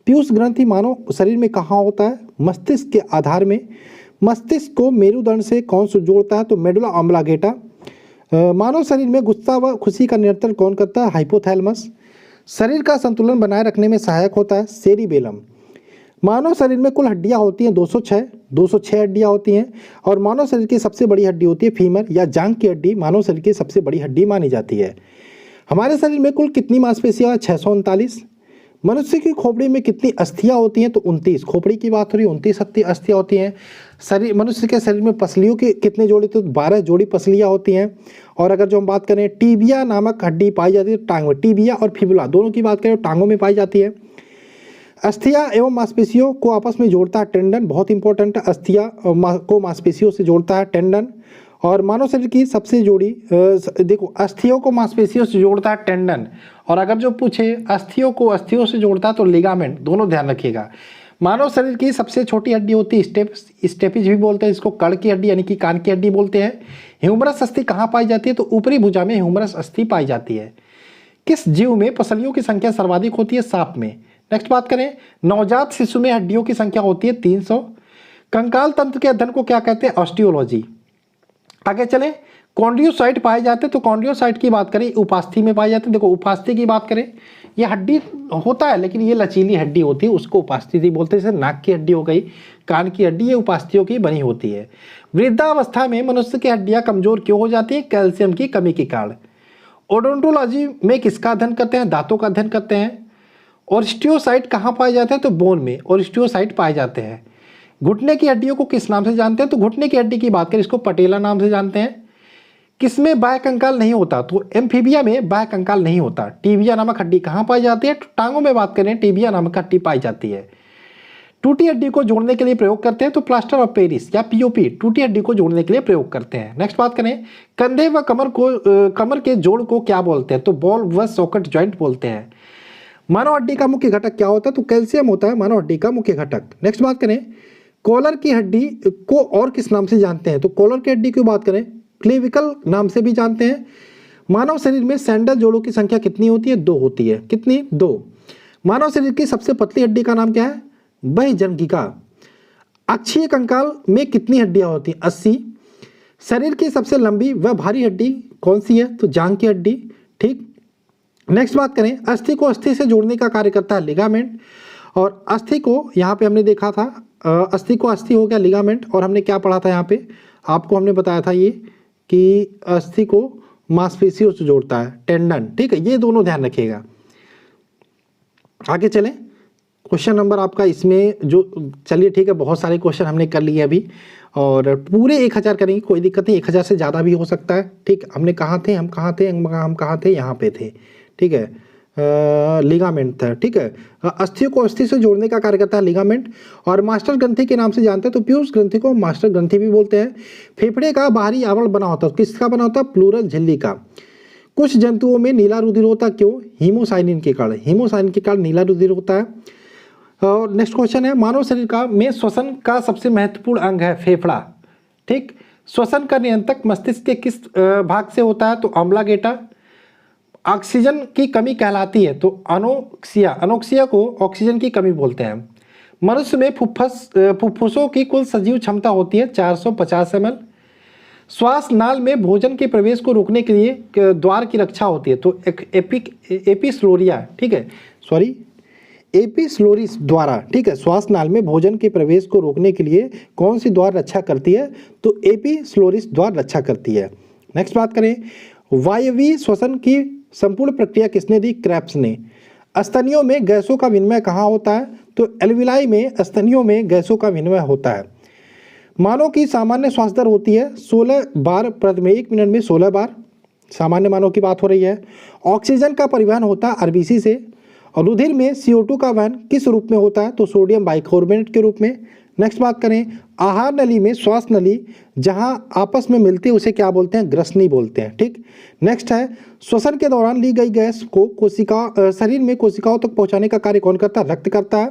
S1: पीयूष ग्रंथि मानव शरीर में कहाँ होता है? मस्तिष्क के आधार में। मस्तिष्क को मेरुदंड से कौन सा जोड़ता है? तो मेडुला ऑब्लांगेटा। मानव शरीर में गुस्सा व खुशी का नियंत्रण कौन करता है? हाइपोथैलेमस। शरीर का संतुलन बनाए रखने में सहायक होता है सेरिबेलम। मानव शरीर में कुल हड्डियां होती हैं 206 हड्डियां होती हैं, और मानव शरीर की सबसे बड़ी हड्डी होती है फीमर या जांघ की हड्डी, मानव शरीर की सबसे बड़ी हड्डी मानी जाती है। हमारे शरीर में कुल कितनी मांसपेशियां हैं? 639। मनुष्य की खोपड़ी में कितनी अस्थियां होती हैं? तो 29। खोपड़ी की बात हो रही है, 29 अस्थियां होती हैं। शरीर मनुष्य के शरीर में पसलियों की कितने जोड़ी? तो 12 जोड़ी पसलियां होती हैं। और अगर जो हम बात करें टीबिया नामक हड्डी पाई जाती है टांग में, टीबिया और फिबुला दोनों की बात करें टांगों में पाई जाती है। अस्थियां एवं मांसपेशियों को आपस में जोड़ता है टेंडन, बहुत इंपॉर्टेंट है, अस्थियां को मांसपेशियों से जोड़ता है टेंडन। और मानव शरीर की सबसे जोड़ी देखो, अस्थियों को मांसपेशियों से जोड़ता है टेंडन, और अगर जो पूछे अस्थियों को अस्थियों से जोड़ता है तो लिगामेंट, दोनों ध्यान रखिएगा। मानव शरीर की सबसे छोटी हड्डी होती है स्टेपिज भी बोलते हैं इसको, कड़ की हड्डी यानी कि कान की हड्डी बोलते हैं। ह्यूमरस अस्थि कहाँ पाई जाती है? तो ऊपरी भुजा में ह्यूमरस अस्थि पाई जाती है। किस जीव में पसलियों की संख्या सर्वाधिक होती है? सांप में। नेक्स्ट बात करें, नवजात शिशु में हड्डियों की संख्या होती है 300। कंकाल तंत्र के अध्ययन को क्या कहते हैं? ऑस्टियोलॉजी। आगे चलें, कॉन्ड्रियोसाइट पाए जाते हैं, तो कॉन्ड्रियोसाइट की बात करें उपास्थि में पाए जाते हैं। देखो उपास्थि की बात करें, ये हड्डी होता है लेकिन ये लचीली हड्डी होती है, उसको उपास्थि बोलते हैं। जैसे नाक की हड्डी हो गई, कान की हड्डी, ये उपास्थियों की बनी होती है। वृद्धावस्था में मनुष्य की हड्डियां कमजोर क्यों हो जाती है? कैल्शियम की कमी के कारण। ओडोंटोलॉजी में किसका अध्ययन करते हैं? दांतों का अध्ययन करते हैं। ऑस्टियोसाइट कहाँ पाए जाते हैं? तो बोन में ऑस्टियोसाइट पाए जाते हैं। घुटने की हड्डियों को किस नाम से जानते हैं? तो घुटने की हड्डी की बात करें इसको पटेला नाम से जानते हैं। किसमें बाह्य कंकाल नहीं होता? तो एम्फीबिया में बाह्य कंकाल नहीं होता। टीबिया नामक हड्डी कहाँ पाई जाती है? टांगों में बात करें टीबिया नामक हड्डी पाई जाती है। टूटी हड्डी को जोड़ने के लिए प्रयोग करते हैं, तो प्लास्टर ऑफ पेरिस या पीओपी टूटी हड्डी को जोड़ने के लिए प्रयोग करते हैं। नेक्स्ट बात करें, कंधे व कमर के जोड़ को क्या बोलते हैं? तो बॉल व सॉकेट जॉइंट बोलते हैं। मानव हड्डी का मुख्य घटक क्या होता है? तो कैल्शियम होता है मानव हड्डी का मुख्य घटक। नेक्स्ट बात करें, कॉलर की हड्डी को और किस नाम से जानते हैं? तो कॉलर की हड्डी की बात करें क्लेविकल नाम से भी जानते हैं। मानव शरीर में सैंडल जोड़ों की संख्या कितनी होती है? 2 होती है। कितनी? 2। मानव शरीर की सबसे पतली हड्डी का नाम क्या है? बहिर्जनगिका। अक्षीय कंकाल में कितनी हड्डियां होती हैं? 80। शरीर की सबसे लंबी व भारी हड्डी कौन सी है? तो जांघ की हड्डी। ठीक। नेक्स्ट बात करें, अस्थि को अस्थि से जोड़ने का कार्य करता है लिगामेंट, और अस्थि को यहाँ पे हमने देखा था, अस्थि को अस्थि हो गया लिगामेंट, और हमने क्या पढ़ा था यहाँ पे आपको हमने बताया था ये कि अस्थि को मांसपेशियों से जोड़ता है टेंडन। ठीक है, ये दोनों ध्यान रखिएगा। आगे चलें, क्वेश्चन नंबर आपका इसमें जो, चलिए ठीक है, बहुत सारे क्वेश्चन हमने कर लिए अभी, और पूरे 1000 करेंगे, कोई दिक्कत नहीं, 1000 से ज़्यादा भी हो सकता है। ठीक, हमने कहाँ थे, हम कहाँ थे, हम कहाँ थे, यहाँ पे थे। ठीक है, लिगामेंट था। ठीक है, अस्थि को अस्थि से जोड़ने का कार्य करता है लिगामेंट, और मास्टर ग्रंथि के नाम से जानते हैं, तो पीयूष ग्रंथि को मास्टर ग्रंथि भी बोलते हैं। फेफड़े का बाहरी आवरण बना होता है, किसका बना होता है? प्लूरल झिल्ली का। कुछ जंतुओं में नीला रुधिर होता क्यों? हीमोसाइनिन के कारण, हीमोसाइनिन के कारण नीला रुधिर होता है। और नेक्स्ट क्वेश्चन है, मानव शरीर का में श्वसन का सबसे महत्वपूर्ण अंग है फेफड़ा, ठीक। श्वसन का नियंत्रक मस्तिष्क के किस भाग से होता है? तो अम्लागेटा। ऑक्सीजन की कमी कहलाती है तो अनोक्सिया, अनोक्सिया को ऑक्सीजन की कमी बोलते हैं। मनुष्य में फुफ्फुसों की कुल सजीव क्षमता होती है 450 ml। श्वास नाल में भोजन के प्रवेश को रोकने के लिए द्वार की रक्षा होती है तो एपिस्लोरिया, ठीक है, सॉरी एपिस्लोरिस द्वारा, ठीक है। श्वास नाल में भोजन के प्रवेश को रोकने के लिए कौन सी द्वार रक्षा करती है? तो एपिस्लोरिस द्वार रक्षा करती है। नेक्स्ट बात करें, वायवीय श्वसन की संपूर्ण प्रक्रिया किसने दी? क्रेब्स ने। स्तनियों में गैसों का विनिमय कहाँ होता है? तो एल्विलाई में स्तनियों में गैसों का विनिमय होता है। मानव की सामान्य श्वास दर होती है 16 बार प्रति मिनट, 1 मिनट में 16 बार, सामान्य मानव की बात हो रही है। ऑक्सीजन का परिवहन होता है आरबीसी से। और रुधिर में CO2 का वहन किस रूप में होता है? तो सोडियम बाइकार्बोनेट के रूप में। नेक्स्ट बात करें, आहार नली में श्वास नली जहां आपस में मिलती है उसे क्या बोलते हैं? ग्रसनी बोलते हैं, ठीक। नेक्स्ट है, श्वसन के दौरान ली गई गैस को शरीर में कोशिकाओं तक पहुंचाने का कार्य कौन करता है? रक्त करता है।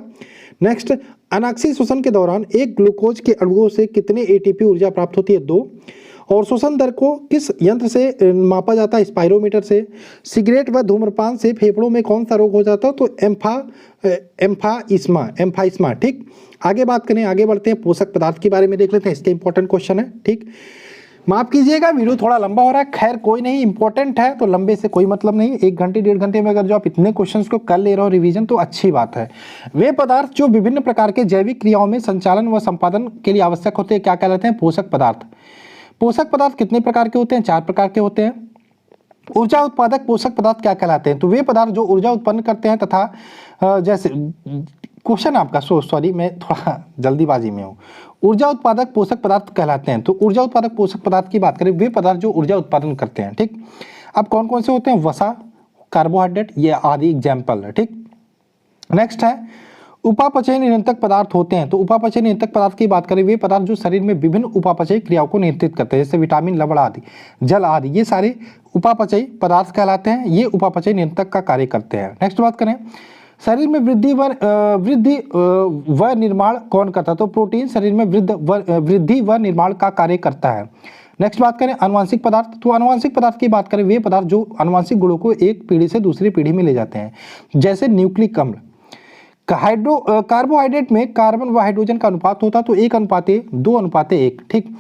S1: नेक्स्ट, अनाक्षी श्वसन के दौरान एक ग्लूकोज के अणुओं से कितने ATP ऊर्जा प्राप्त होती है? 2। और श्वसन दर को किस यंत्र से मापा जाता है? स्पाइरोमीटर से। सिगरेट व धूम्रपान से फेफड़ों में कौन सा रोग हो जाता है? तो एम्फाइस्मा, ठीक। आगे बात करें, आगे बढ़ते हैं, पोषक पदार्थ के बारे में देख लेते हैं, इसके इंपॉर्टेंट क्वेश्चन है, ठीक। माफ कीजिएगा वीडियो थोड़ा लंबा हो रहा है, खैर कोई नहीं, इंपॉर्टेंट है तो लंबे से कोई मतलब नहीं। 1 घंटे 1.5 घंटे में अगर जो आप इतने क्वेश्चंस को कर ले रहे हो रिवीजन तो अच्छी बात है। वे पदार्थ जो विभिन्न प्रकार के जैविक क्रियाओं में संचालन व संपादन के लिए आवश्यक होते हैं क्या कहलाते हैं? पोषक पदार्थ। पोषक पदार्थ कितने प्रकार के होते हैं? 4 प्रकार के होते हैं। ऊर्जा उत्पादक पोषक पदार्थ क्या कहलाते हैं? तो वे पदार्थ जो ऊर्जा उत्पन्न करते हैं तथा जैसे क्वेश्चन आपका सॉरी मैं थोड़ा जल्दीबाजी में हूँ। ऊर्जा उत्पादक पोषक पदार्थ कहलाते हैं। तो ऊर्जा उत्पादक पोषक पदार्थ की बात करें, वे पदार्थ जो ऊर्जा उत्पादन करते हैं, ठीक। अब कौन कौन से होते हैं? वसा, कार्बोहाइड्रेट, ये आदि एग्जाम्पल है, ठीक। नेक्स्ट है, उपापचय नियंत्रक पदार्थ होते हैं। तो उपापचय नियंत्रक पदार्थ की बात करें, वे पदार्थ जो शरीर में विभिन्न उपापचय क्रियाओं को नियंत्रित करते हैं, जैसे विटामिन, लवण आदि, जल आदि, ये सारे उपापचय पदार्थ कहलाते हैं। ये उपापचय नियंत्रक का कार्य करते हैं। नेक्स्ट बात करें, शरीर में वृद्धि व निर्माण कौन करता है? तो प्रोटीन शरीर में वृद्धि व निर्माण का कार्य करता है। नेक्स्ट बात करें, आनुवांशिक पदार्थ। तो आनुवांशिक पदार्थ की बात करें, वे पदार्थ जो आनुवांशिक गुणों को एक पीढ़ी से दूसरी पीढ़ी में ले जाते हैं, जैसे न्यूक्लिक अम्ल। कार्बोहाइड्रेट में कार्बन व हाइड्रोजन का अनुपात होता है तो 1:2:1, ठीक।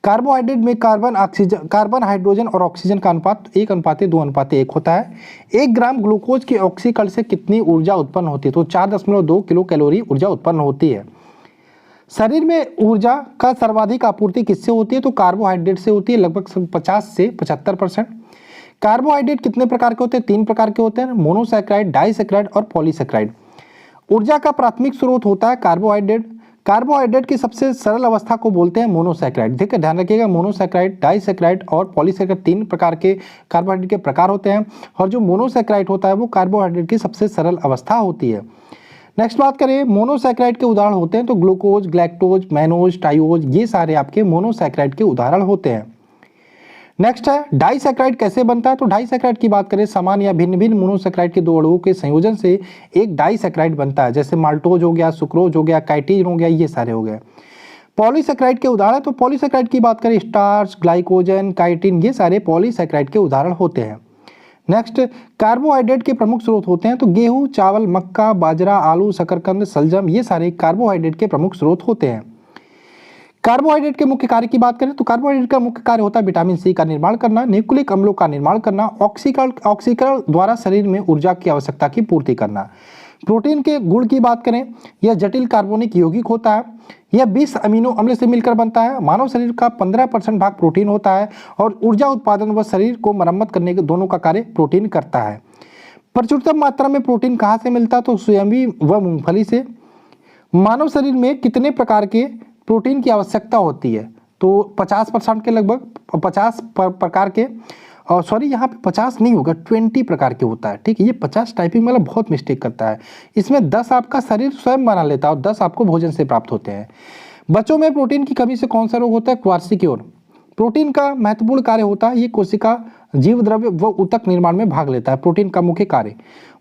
S1: कार्बोहाइड्रेट में कार्बन, हाइड्रोजन और ऑक्सीजन का अनुपात 1:2:1 होता है। 1 ग्राम ग्लूकोज के ऑक्सीकरण से कितनी ऊर्जा उत्पन्न होती है? तो 4.2 किलो कैलोरी ऊर्जा उत्पन्न होती है। शरीर में ऊर्जा का सर्वाधिक आपूर्ति किससे होती है? तो कार्बोहाइड्रेट से होती है, लगभग 50 से 75%। कार्बोहाइड्रेट कितने प्रकार के होते हैं? 3 प्रकार के होते हैं, मोनोसैकेराइड, डाइसैकेराइड और पॉलीसैकेराइड। ऊर्जा का प्राथमिक स्रोत होता है कार्बोहाइड्रेट। कार्बोहाइड्रेट की सबसे सरल अवस्था को बोलते हैं मोनोसैकेराइड। ठीक है, ध्यान रखिएगा, मोनोसैकेराइड, डाइसैकेराइड और पॉलीसैकेराइड 3 प्रकार के कार्बोहाइड्रेट के प्रकार होते हैं और जो मोनोसैकेराइड होता है वो कार्बोहाइड्रेट की सबसे सरल अवस्था होती है। नेक्स्ट बात करें, मोनोसैकेराइड के उदाहरण होते हैं तो ग्लूकोज, ग्लैक्टोज, मैनोज, टाइओज, ये सारे आपके मोनोसैकेराइड के उदाहरण होते हैं। नेक्स्ट है डाइसैकेराइड कैसे बनता है? तो डाइसैकेराइड की बात करें, समान या भिन्न भिन्न मोनोसैकेराइड के 2 अणुओं के संयोजन से एक डाइसैकेराइड बनता है, जैसे माल्टोज हो गया, सुक्रोज हो गया, काइटिन हो गया, ये सारे हो गए। पॉलीसैकेराइड के उदाहरण, तो पॉलीसैकेराइड की बात करें, स्टार्च, ग्लाइकोजन, काइटिन, ये सारे पॉलीसैकेराइड के उदाहरण होते हैं। नेक्स्ट, कार्बोहाइड्रेट के प्रमुख स्रोत होते हैं तो गेहूं, चावल, मक्का, बाजरा, आलू, शकरकंद, सलजम, ये सारे कार्बोहाइड्रेट के प्रमुख स्रोत होते हैं। कार्बोहाइड्रेट के मुख्य कार्य की बात करें तो कार्बोहाइड्रेट का मुख्य कार्य होता है विटामिन सी का निर्माण करना, न्यूक्लिक अम्लों का निर्माण करना, ऑक्सीकरण द्वारा शरीर में ऊर्जा की आवश्यकता की पूर्ति करना। प्रोटीन के गुण की बात करें, यह जटिल कार्बनिक यौगिक होता है, यह 20 अमीनो अम्ल से मिलकर बनता है। मानव शरीर का 15% भाग प्रोटीन होता है और ऊर्जा उत्पादन व शरीर को मरम्मत करने के दोनों का कार्य प्रोटीन करता है। प्रचुरतम मात्रा में प्रोटीन कहाँ से मिलता है? तो सोयाबीन व मूंगफली से। मानव शरीर में कितने प्रकार के प्रोटीन की आवश्यकता होती है? तो 50% के लगभग 50 प्रकार के, और सॉरी यहाँ पे 50 नहीं होगा, 20 प्रकार के होता है। ठीक है, ये 50 टाइपिंग वाला बहुत मिस्टेक करता है। इसमें 10 आपका शरीर स्वयं बना लेता है और 10 आपको भोजन से प्राप्त होते हैं। बच्चों में प्रोटीन की कमी से कौन सा रोग होता है? क्वार्सिक्योर। प्रोटीन का महत्वपूर्ण कार्य होता है, ये कोशिका जीव द्रव्य व ऊतक निर्माण में भाग लेता है। प्रोटीन का मुख्य कार्य।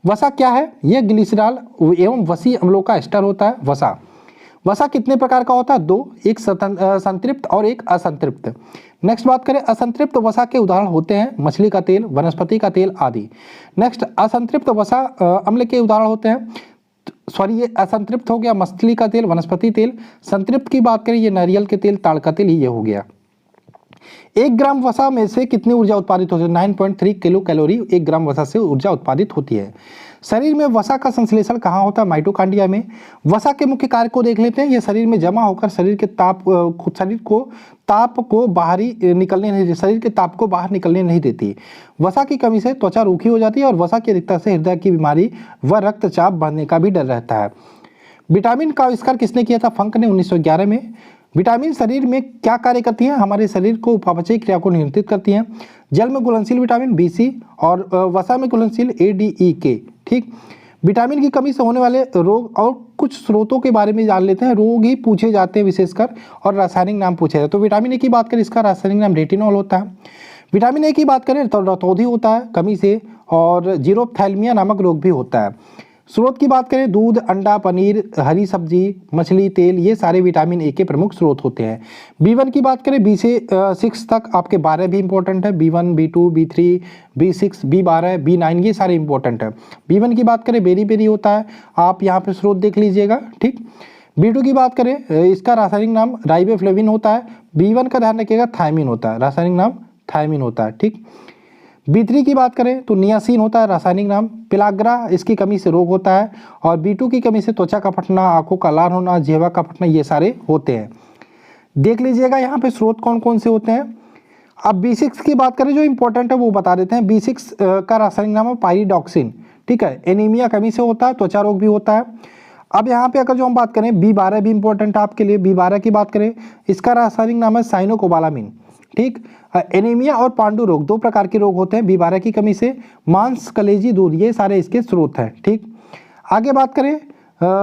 S1: वसा क्या है? यह ग्लिसरॉल एवं वसीय अम्लों का एस्टर होता है। वसा वसा कितने प्रकार का होता है? दो, एक संतृप्त और एक असंतृप्त। नेक्स्ट बात करें, असंतृप्त वसा के उदाहरण होते हैं मछली का तेल, वनस्पति का तेल आदि। नेक्स्ट, असंतृप्त वसा अम्ल के उदाहरण होते हैं, ये असंतृप्त हो गया मछली का तेल, वनस्पति तेल। संतृप्त की बात करें, ये नारियल के तेल, ताड़ का तेल, ये हो गया। 1 ग्राम वसा में से कितनी ऊर्जा उत्पादित होती है? 9.3 किलो कैलोरी 1 ग्राम वसा से ऊर्जा उत्पादित होती है। शरीर में वसा का संश्लेषण कहाँ होता है? माइटोकांड्रिया में। वसा के मुख्य कार्य को देख लेते हैं। यह शरीर में जमा होकर शरीर के ताप को बाहर निकलने नहीं देती। वसा की कमी से त्वचा रूखी हो जाती है और वसा की अधिकता से हृदय की बीमारी व रक्तचाप बढ़ने का भी डर रहता है। विटामिन का आविष्कार किसने किया था? फंक ने 1911 में। विटामिन शरीर में क्या कार्य करती हैं? हमारे शरीर को उपापचयी क्रिया को नियंत्रित करती हैं। जल में घुलनशील विटामिन BC और वसा में घुलनशील ADEK। ठीक, विटामिन की कमी से होने वाले रोग और कुछ स्रोतों के बारे में जान लेते हैं। रोग ही पूछे जाते हैं विशेषकर और रासायनिक नाम पूछे जाते हैं। तो विटामिन ए की बात करें, इसका रासायनिक नाम रेटिनॉल होता है। विटामिन ए की बात करें तो रतौंधी होता है कमी से, और जीरोप्थैल्मिया नामक रोग भी होता है। स्रोत की बात करें, दूध, अंडा, पनीर, हरी सब्जी, मछली, तेल, ये सारे विटामिन ए के प्रमुख स्रोत होते हैं। B1 की बात करें, B से 6 तक आपके 12 भी इंपॉर्टेंट है। B1, B2, B3, B6, B12, B9, ये सारे इंपॉर्टेंट है। B1 की बात करें, बेरी बेरी होता है, आप यहाँ पे स्रोत देख लीजिएगा। ठीक, B2 की बात करें, इसका रासायनिक नाम राइबोफ्लेविन होता है। B1 का ध्यान रखिएगा, थायमिन होता है, रासायनिक नाम थायमिन होता है। ठीक, B3 की बात करें तो नियासिन होता है, रासायनिक नाम पिलाग्रा, इसकी कमी से रोग होता है। और B2 की कमी से त्वचा का फटना, आंखों का लाल होना, जिह्वा का फटना, ये सारे होते हैं। देख लीजिएगा यहाँ पे स्रोत कौन कौन से होते हैं। अब B6 की बात करें, जो इंपॉर्टेंट है वो बता देते हैं। B6 का रासायनिक नाम है पायरिडॉक्सिन। ठीक है, एनीमिया कमी से होता है, त्वचा रोग भी होता है। अब यहाँ पे अगर जो हम बात करें, B12 भी इंपॉर्टेंट है आपके लिए। B12 की बात करें, इसका रासायनिक नाम है साइनोकोबालामिन। ठीक, एनीमिया और पांडु रोग, 2 प्रकार के रोग होते हैं B12 की कमी से। मांस, कलेजी, दूध, ये सारे इसके स्रोत हैं। ठीक, आगे बात करें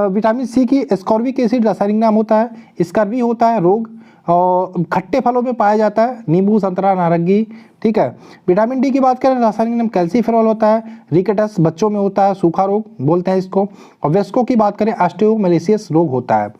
S1: विटामिन C की, एस्कॉर्बिक एसिड रासायनिक नाम होता है। स्कर्वी होता है रोग, और खट्टे फलों में पाया जाता है, नींबू, संतरा, नारंगी। ठीक है, विटामिन D की बात करें, रासायनिक नाम कैल्सीफेरॉल होता है। रिकेटस बच्चों में होता है, सूखा रोग बोलते हैं इसको। और वेस्को की बात करें, ऑस्टियोमेलेसियस रोग होता है।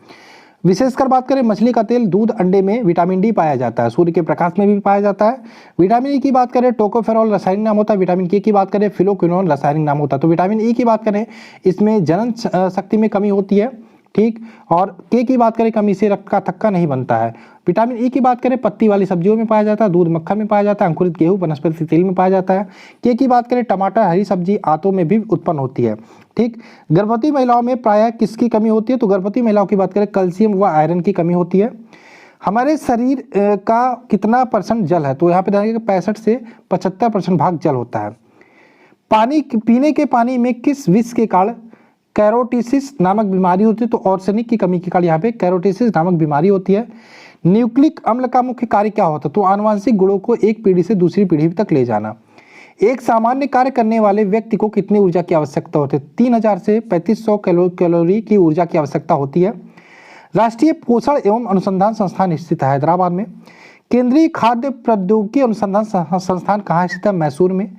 S1: विशेषकर बात करें, मछली का तेल, दूध, अंडे में विटामिन D पाया जाता है। सूर्य के प्रकाश में भी पाया जाता है। विटामिन E की बात करें, टोकोफेरॉल रासायनिक नाम होता है। विटामिन K की बात करें, फिलोक्विनोन रासायनिक नाम होता है। तो विटामिन E की बात करें, इसमें जनन शक्ति में कमी होती है। ठीक, और K की बात करें, कमी से रक्त का थक्का नहीं बनता है। विटामिन E की बात करें, पत्ती वाली सब्जियों में पाया जाता है, दूध, मक्खन में पाया जाता है, अंकुरित गेहूं, वनस्पति तेल में पाया जाता है। K की बात करें, टमाटर, हरी सब्जी, आंतों में भी उत्पन्न होती है। ठीक, गर्भवती महिलाओं में प्रायः किसकी कमी होती है? तो गर्भवती महिलाओं की बात करें, कैल्शियम व आयरन की कमी होती है। हमारे शरीर का कितना % जल है? तो यहाँ पे ध्यान रखिएगा, 65 से 75% भाग जल होता है। पानी, पीने के पानी में किस विष के कारण कैरोटिसिस नामक बीमारी होती है? तो आर्सेनिक की कमी के कारण यहाँ पे कैरोटिसिस नामक बीमारी होती है। न्यूक्लिक अम्ल का मुख्य कार्य क्या होता है? तो आनुवांशिक गुणों को एक पीढ़ी से दूसरी पीढ़ी तक ले जाना। एक सामान्य कार्य करने वाले व्यक्ति को कितनी ऊर्जा की आवश्यकता होती है? 3000 से 3500 कैलोरी की ऊर्जा की आवश्यकता होती है। राष्ट्रीय पोषण एवं अनुसंधान संस्थान स्थित है हैदराबाद में। केंद्रीय खाद्य प्रौद्योगिकी अनुसंधान संस्थान कहाँ स्थित है? मैसूर में।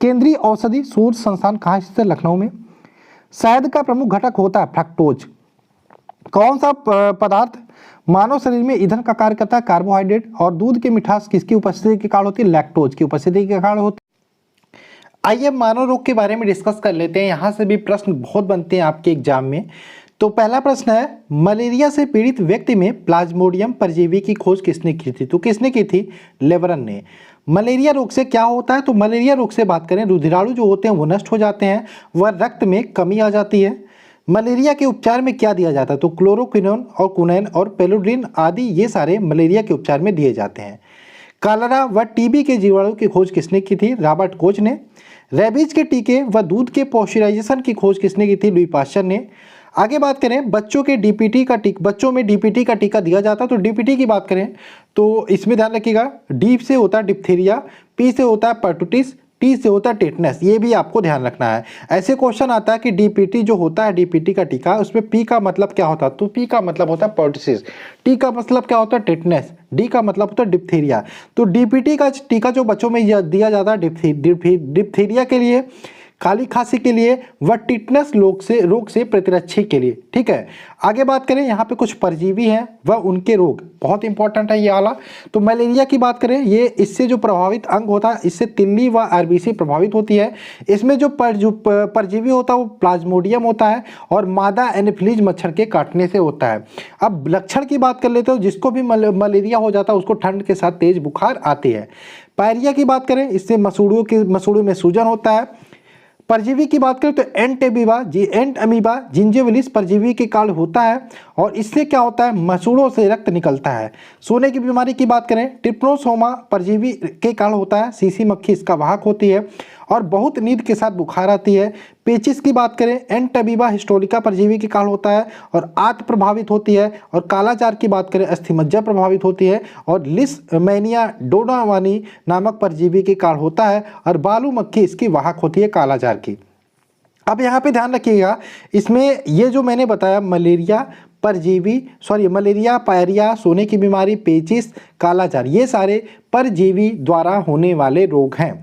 S1: केंद्रीय औषधि शोध संस्थान कहाँ स्थित है? लखनऊ में। शहद का प्रमुख घटक होता है फ्रक्टोज। कौन सा पदार्थ मानव शरीर में ईंधन का कार्य करता है? कार्बोहाइड्रेट। और दूध की मिठास किसकी उपस्थिति के कारण होती है? लैक्टोज की उपस्थिति के कारण होती है। आइए मानव रोग के बारे में डिस्कस कर लेते हैं। यहाँ से भी प्रश्न बहुत बनते हैं आपके एग्जाम में। तो पहला प्रश्न है, मलेरिया से पीड़ित व्यक्ति में प्लाज्मोडियम परजीवी की खोज किसने की थी? तो किसने की थी? लेवरन ने। मलेरिया रोग से क्या होता है? तो मलेरिया रोग से बात करें, रुधिराणु जो होते हैं वो नष्ट हो जाते हैं, वह रक्त में कमी आ जाती है। मलेरिया के उपचार में क्या दिया जाता है? तो क्लोरोक्विनोन और कुनैन और पेलोड्रिन आदि, ये सारे मलेरिया के उपचार में दिए जाते हैं। कॉलरा व टीबी के जीवाणु की खोज किसने की थी? रॉबर्ट कोच ने। रेबीज के टीके व दूध के पॉस्चराइजेशन की खोज किसने की थी? लुई पाश्चर ने। आगे बात करें, बच्चों में डीपीटी का टीका दिया जाता है। तो डीपीटी की बात करें तो इसमें ध्यान रखिएगा, डी से होता है डिप्थीरिया, पी से होता है परटूटिस, टी से होता है टिटनेस, ये भी आपको ध्यान रखना है। ऐसे क्वेश्चन आता है कि डीपीटी जो होता है, डीपीटी का टीका, उसमें पी का मतलब क्या होता है, तो पी का मतलब होता है पर्टुसिस, टी का मतलब क्या होता है टिटनेस, डी का मतलब होता है डिप्थीरिया। तो डीपीटी का टीका जो बच्चों में दिया जाता है डिप्थीरिया के लिए, काली खांसी के लिए, व टिटनेस रोग से प्रतिरक्षी के लिए। ठीक है, आगे बात करें, यहाँ पे कुछ परजीवी हैं व उनके रोग, बहुत इंपॉर्टेंट है ये वाला। तो मलेरिया की बात करें, ये इससे जो प्रभावित अंग होता है, इससे तिल्ली व आरबीसी प्रभावित होती है। इसमें जो परजीवी होता है वो प्लाज्मोडियम होता है और मादा एनोफिलीज मच्छर के काटने से होता है। अब लक्षण की बात कर लेते हो, जिसको भी मलेरिया हो जाता है उसको ठंड के साथ तेज बुखार आती है। पायरिया की बात करें, इससे मसूड़ों में सूजन होता है। परजीवी की बात करें तो एंट अमीबा जिंजिविलिस परजीवी के काल होता है और इससे क्या होता है, मसूड़ों से रक्त निकलता है। सोने की बीमारी की बात करें, ट्रिप्नोसोमा परजीवी के काल होता है, सीसी मक्खी इसका वाहक होती है और बहुत नींद के साथ बुखार आती है। पेचिस की बात करें, एंटबीबा हिस्टोरिका परजीवी के काल होता है और आंत प्रभावित होती है। और कालाजार की बात करें, अस्थिमज्जा प्रभावित होती है और लिसमैनिया डोनावानी नामक परजीवी के काल होता है और बालू मक्खी इसकी वाहक होती है कालाजार की। अब यहाँ पे ध्यान रखिएगा, इसमें ये जो मैंने बताया मलेरिया मलेरिया, पायरिया, सोने की बीमारी, पेचिस, कालाजार, ये सारे परजीवी द्वारा होने वाले रोग हैं।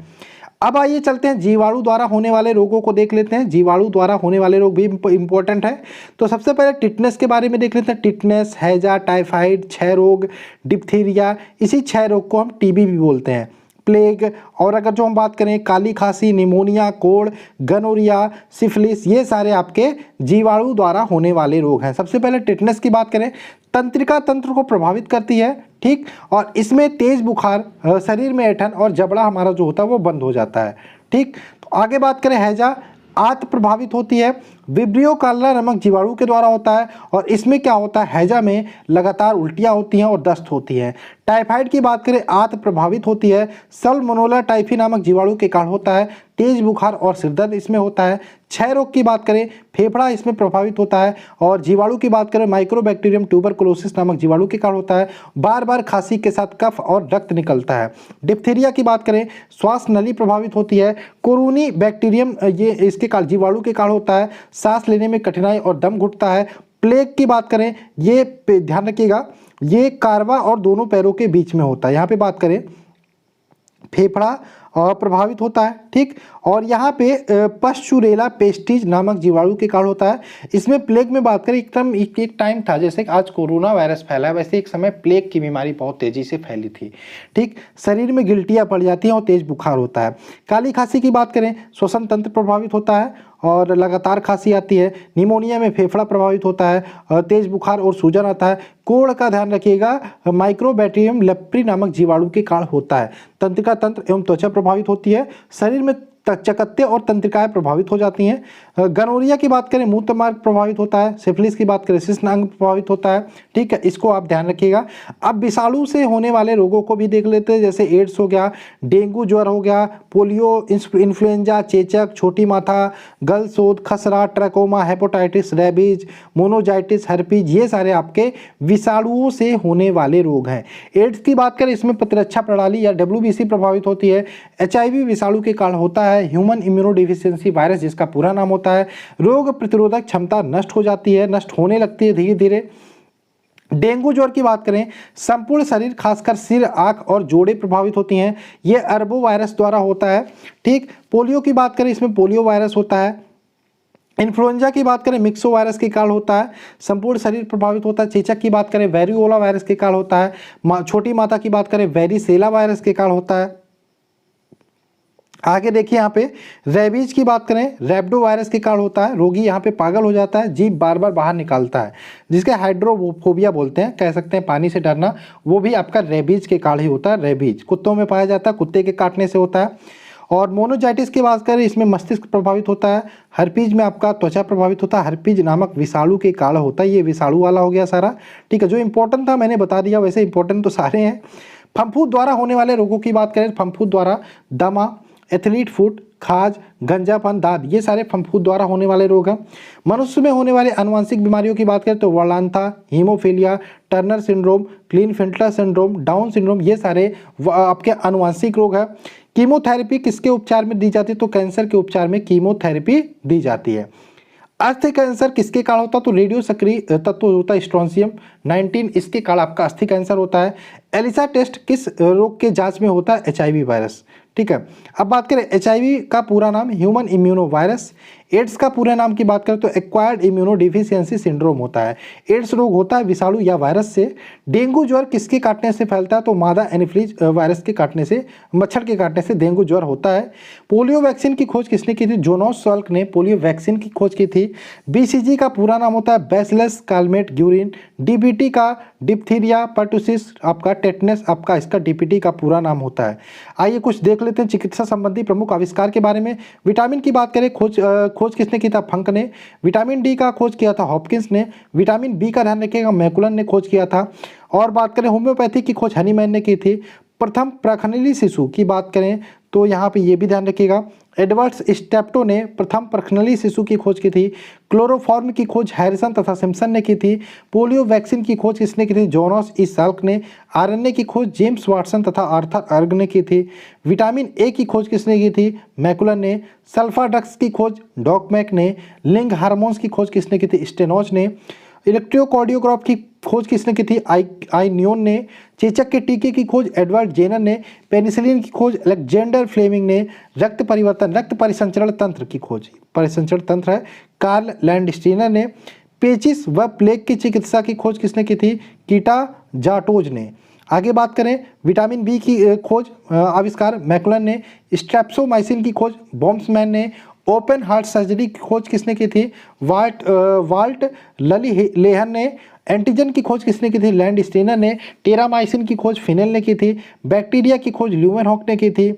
S1: अब आइए चलते हैं जीवाणु द्वारा होने वाले रोगों को देख लेते हैं। जीवाणु द्वारा होने वाले रोग भी इंपॉर्टेंट है। तो सबसे पहले टिटनेस के बारे में देख लेते हैं। टिटनेस, हैजा, टाइफाइड, क्षय रोग, डिप्थीरिया, इसी क्षय रोग को हम टीबी भी बोलते हैं। प्लेग, और अगर जो हम बात करें काली खांसी, निमोनिया, कोड़, गनोरिया, सिफिलिस, ये सारे आपके जीवाणु द्वारा होने वाले रोग हैं। सबसे पहले टिटनेस की बात करें, तंत्रिका तंत्र को प्रभावित करती है, ठीक, और इसमें तेज बुखार, शरीर में ऐंठन और जबड़ा हमारा जो होता है वो बंद हो जाता है। ठीक, तो आगे बात करें हैजा, आंत प्रभावित होती है, विब्रियो कालरा नामक जीवाणु के द्वारा होता है और इसमें क्या होता है, हैजा में लगातार उल्टियाँ होती हैं और दस्त होती है। टाइफाइड की बात करें, आंत प्रभावित होती है, सल्मोनेला टाइफी नामक जीवाणु के कारण होता है, तेज बुखार और सिरदर्द इसमें होता है। क्षय रोग की बात करें, फेफड़ा इसमें प्रभावित होता है और जीवाणु की बात करें, माइक्रोबैक्टीरियम ट्यूबरकुलोसिस नामक जीवाणु के कारण होता है, बार बार खांसी के साथ कफ और रक्त निकलता है। डिप्थीरिया की बात करें, श्वास नली प्रभावित होती है, कोरोनी बैक्टीरियम ये इसके कारण जीवाणु के कारण होता है, सांस लेने में कठिनाई और दम घुटता है। प्लेग की बात करें, ये ध्यान रखिएगा, ये कार्वा और दोनों पैरों के बीच में होता है। यहाँ पे बात करें, फेफड़ा प्रभावित होता है, ठीक, और यहाँ पे पश्चुरेला पेस्टिज नामक जीवाणु के कारण होता है। इसमें प्लेग में बात करें, एक टाइम था, जैसे कि आज कोरोना वायरस फैला है, वैसे एक समय प्लेग की बीमारी बहुत तेजी से फैली थी। ठीक, शरीर में गिल्टियाँ पड़ जाती हैं और तेज बुखार होता है। काली खांसी की बात करें, श्वसन तंत्र प्रभावित होता है और लगातार खांसी आती है। निमोनिया में फेफड़ा प्रभावित होता है, तेज बुखार और सूजन आता है। कोढ़ का ध्यान रखिएगा, माइक्रोबैक्टीरियम लेप्री नामक जीवाणु के कारण होता है। तंत्रिका तंत्र एवं त्वचा प्रभावित होती है, शरीर में चकत्ते और तंत्रिकाएं प्रभावित हो जाती हैं। गनोरिया की बात करें, मूत्र मार्ग प्रभावित होता है। सिफिलिस की बात करें, शिश्न अंग प्रभावित होता है। ठीक है, इसको आप ध्यान रखिएगा। अब विषाणु से होने वाले रोगों को भी देख लेते हैं, जैसे एड्स हो गया, डेंगू ज्वर हो गया, पोलियो, इन्फ्लुएंजा, चेचक, छोटी माथा, गलशोथ, खसरा, ट्रैकोमा, हेपेटाइटिस, रेबीज, मोनोजाइटिस, हर्पीज, ये सारे आपके विषाणुओं से होने वाले रोग हैं। एड्स की बात करें, इसमें प्रतिरक्षा प्रणाली या WBC प्रभावित होती है। HIV विषाणु के कारण होता है, ह्यूमन इम्यूनोडिफिशियंसी वायरस जिसका पूरा नाम होता है। रोग प्रतिरोधक क्षमता नष्ट हो जाती है, नष्ट होने लगती है धीरे धीरे। डेंगू ज्वर की बात करें, संपूर्ण शरीर खासकर सिर, आंख और जोड़े प्रभावित होती हैं। ये अरबो वायरस द्वारा होता है। ठीक, पोलियो की बात करें, इसमें पोलियो वायरस होता है। इन्फ्लुएंजा की बात करें, मिक्सो वायरस के कारण होता है, संपूर्ण शरीर प्रभावित होता है। चेचक की बात करें, वेरियोला वायरस के कारण होता है। छोटी माता की बात करें, वेरिसेला वायरस के कारण होता है। आगे देखिए, यहाँ पे रेबीज की बात करें, रैबिडो वायरस के कारण होता है। रोगी यहाँ पे पागल हो जाता है, जीभ बार बार बाहर निकालता है, जिसके हाइड्रोफोबिया बोलते हैं, कह सकते हैं पानी से डरना, वो भी आपका रेबीज के कारण ही होता है। रेबीज कुत्तों में पाया जाता है, कुत्ते के काटने से होता है। और मोनोजाइटिस की बात करें, इसमें मस्तिष्क प्रभावित होता है। हर्पीज में आपका त्वचा प्रभावित होता है, हर्पीज नामक विषाणु के कारण होता है। ये विषाणु वाला हो गया सारा। ठीक है, जो इंपॉर्टेंट था मैंने बता दिया, वैसे इंपॉर्टेंट तो सारे हैं। फफूंद द्वारा होने वाले रोगों की बात करें, फफूंद द्वारा दमा, एथलीट फुट, खाज, गंजापन, दाद, ये सारे फफूंद द्वारा होने वाले रोग हैं। मनुष्य में होने वाले आनुवंशिक बीमारियों की बात करें तो वर्लांथा, hemophilia, Turner syndrome, Klinefelter syndrome, Down syndrome, ये सारे आपके आनुवंशिक रोग हैं। कीमोथेरेपी किसके उपचार में दी जाती है? तो कैंसर के उपचार में कीमोथेरेपी दी जाती है। अस्थि कैंसर किसके कारण होता है? तो रेडियो सक्रिय तत्व होता है स्ट्रोंसियम 19, इसके कारण आपका अस्थि कैंसर होता है। एलिसा टेस्ट किस रोग के जांच में होता है? HIV virus. ठीक है, अब बात करें HIV का पूरा नाम ह्यूमन इम्यूनो वायरस। एड्स का पूरा नाम की बात करें तो एक्वायर्ड इम्यूनो डिफिशियंसी सिंड्रोम होता है। एड्स रोग होता है विषाणु या वायरस से। डेंगू ज्वर किसके काटने से फैलता है? तो मादा एनीफिलीज वायरस के काटने से, मच्छर के काटने से डेंगू ज्वर होता है। पोलियो वैक्सीन की खोज किसने की थी? जोनास साल्क ने पोलियो वैक्सीन की खोज की थी। BCG का पूरा नाम होता है बैसिलस कालमेट ग्यूरिन। DBT का डिप्थीरिया पर्टुसिस, आपका टेटनस, आपका इसका DPT का पूरा नाम होता है। आइए कुछ देख लेते हैं चिकित्सा संबंधी प्रमुख आविष्कार के बारे में। विटामिन की बात करें, खोज किसने की था? फंक ने। विटामिन D का खोज किया था हॉपकिंस ने। विटामिन B का ध्यान रखिएगा मैकुलन ने खोज किया था। और बात करें होम्योपैथी की खोज हनीमैन ने की थी। प्रथम प्रखनली शिशु की बात करें तो यहाँ पे ये भी ध्यान रखिएगा एडवर्ड्स स्टेप्टो ने प्रथम प्रखनली शिशु की खोज की थी। क्लोरोफॉर्म की खोज हैरिसन तथा सिम्पसन ने की थी। पोलियो वैक्सीन की खोज किसने की थी? जोनास ई साल्क ने। RNA की खोज जेम्स वाटसन तथा आर्थर अर्ग ने की थी। विटामिन A की खोज किसने की थी? मैकुलन ने। सल्फा ड्रग्स की खोज डॉकमैक ने। लिंग हार्मोन्स की खोज किसने की थी? स्टेनोज ने। इलेक्ट्रोकार्डियोग्राफ की खोज किसने की थी? आई न्यून ने। चेचक के टीके की खोज एडवर्ड जेनर ने। पेनिसिलिन की खोज अलेक्जेंडर फ्लेमिंग ने। रक्त परिवर्तन रक्त परिसंचरण तंत्र की खोज, परिसंचरण तंत्र है, कार्ल लैंडस्टीनर ने। पेचिस व प्लेग की चिकित्सा की खोज किसने की थी? कीटा जाटोज ने। आगे बात करें विटामिन B की खोज आविष्कार मैकुलन ने। स्ट्रेप्सोमाइसिन की खोज बॉम्समैन ने। ओपन हार्ट सर्जरी की खोज किसने की थी? वाल्ट ललीलेहन ने। एंटीजन की खोज किसने की थी? लैंडस्टीनर ने। टेरामाइसिन की खोज फिनेल ने की थी। बैक्टीरिया की खोज ल्यूमेनहॉक ने की थी।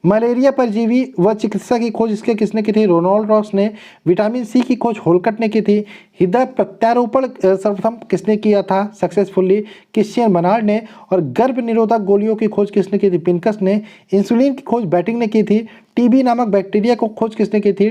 S1: मलेरिया परजीवी व चिकित्सा की खोज इसके किसने की थी? रोनाल्ड रॉस ने। विटामिन C की खोज होलकट ने की थी। हृदय प्रत्यारोपण सर्वप्रथम किसने किया था सक्सेसफुली? क्रिश्चियन बर्नार्ड ने। और गर्भ निरोधक गोलियों की खोज किसने की थी? पिनकस ने। इंसुलिन की खोज बैटिंग ने की थी। TB नामक बैक्टीरिया को खोज किसने की थी?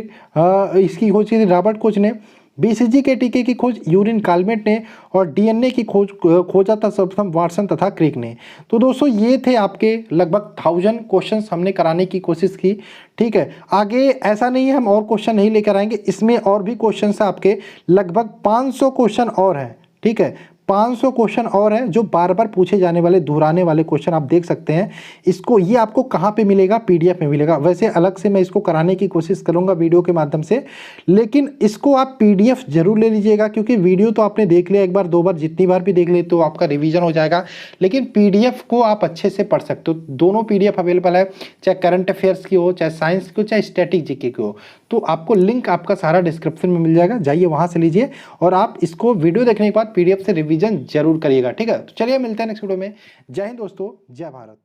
S1: इसकी खोज की थी रॉबर्ट कोच ने। BCG के टीके की खोज यूरिन कालमेट ने। और DNA की खोजा था सर्वप्रथम वाटसन तथा क्रिक ने। तो दोस्तों ये थे आपके लगभग 1000 क्वेश्चंस हमने कराने की कोशिश की। ठीक है, आगे ऐसा नहीं है हम और क्वेश्चन नहीं लेकर आएंगे, इसमें और भी क्वेश्चन आपके लगभग 500 क्वेश्चन और हैं। ठीक है, 500 क्वेश्चन और हैं जो बार बार पूछे जाने वाले दोहराने वाले क्वेश्चन आप देख सकते हैं। इसको ये आपको कहाँ पे मिलेगा? PDF में मिलेगा। वैसे अलग से मैं इसको कराने की कोशिश करूँगा वीडियो के माध्यम से, लेकिन इसको आप PDF जरूर ले लीजिएगा, क्योंकि वीडियो तो आपने देख लिया एक बार दो बार, जितनी बार भी देख ले तो आपका रिवीजन हो जाएगा, लेकिन PDF को आप अच्छे से पढ़ सकते हो। दोनों PDF अवेलेबल है, चाहे करंट अफेयर्स की हो, चाहे साइंस की हो, चाहे स्टैटिक GK की हो। तो आपको लिंक आपका सारा डिस्क्रिप्शन में मिल जाएगा, जाइए वहाँ से लीजिए और आप इसको वीडियो देखने के बाद PDF से रिवीजन जरूर करिएगा। ठीक है, तो चलिए मिलते हैं नेक्स्ट वीडियो में। जय हिंद दोस्तों, जय भारत।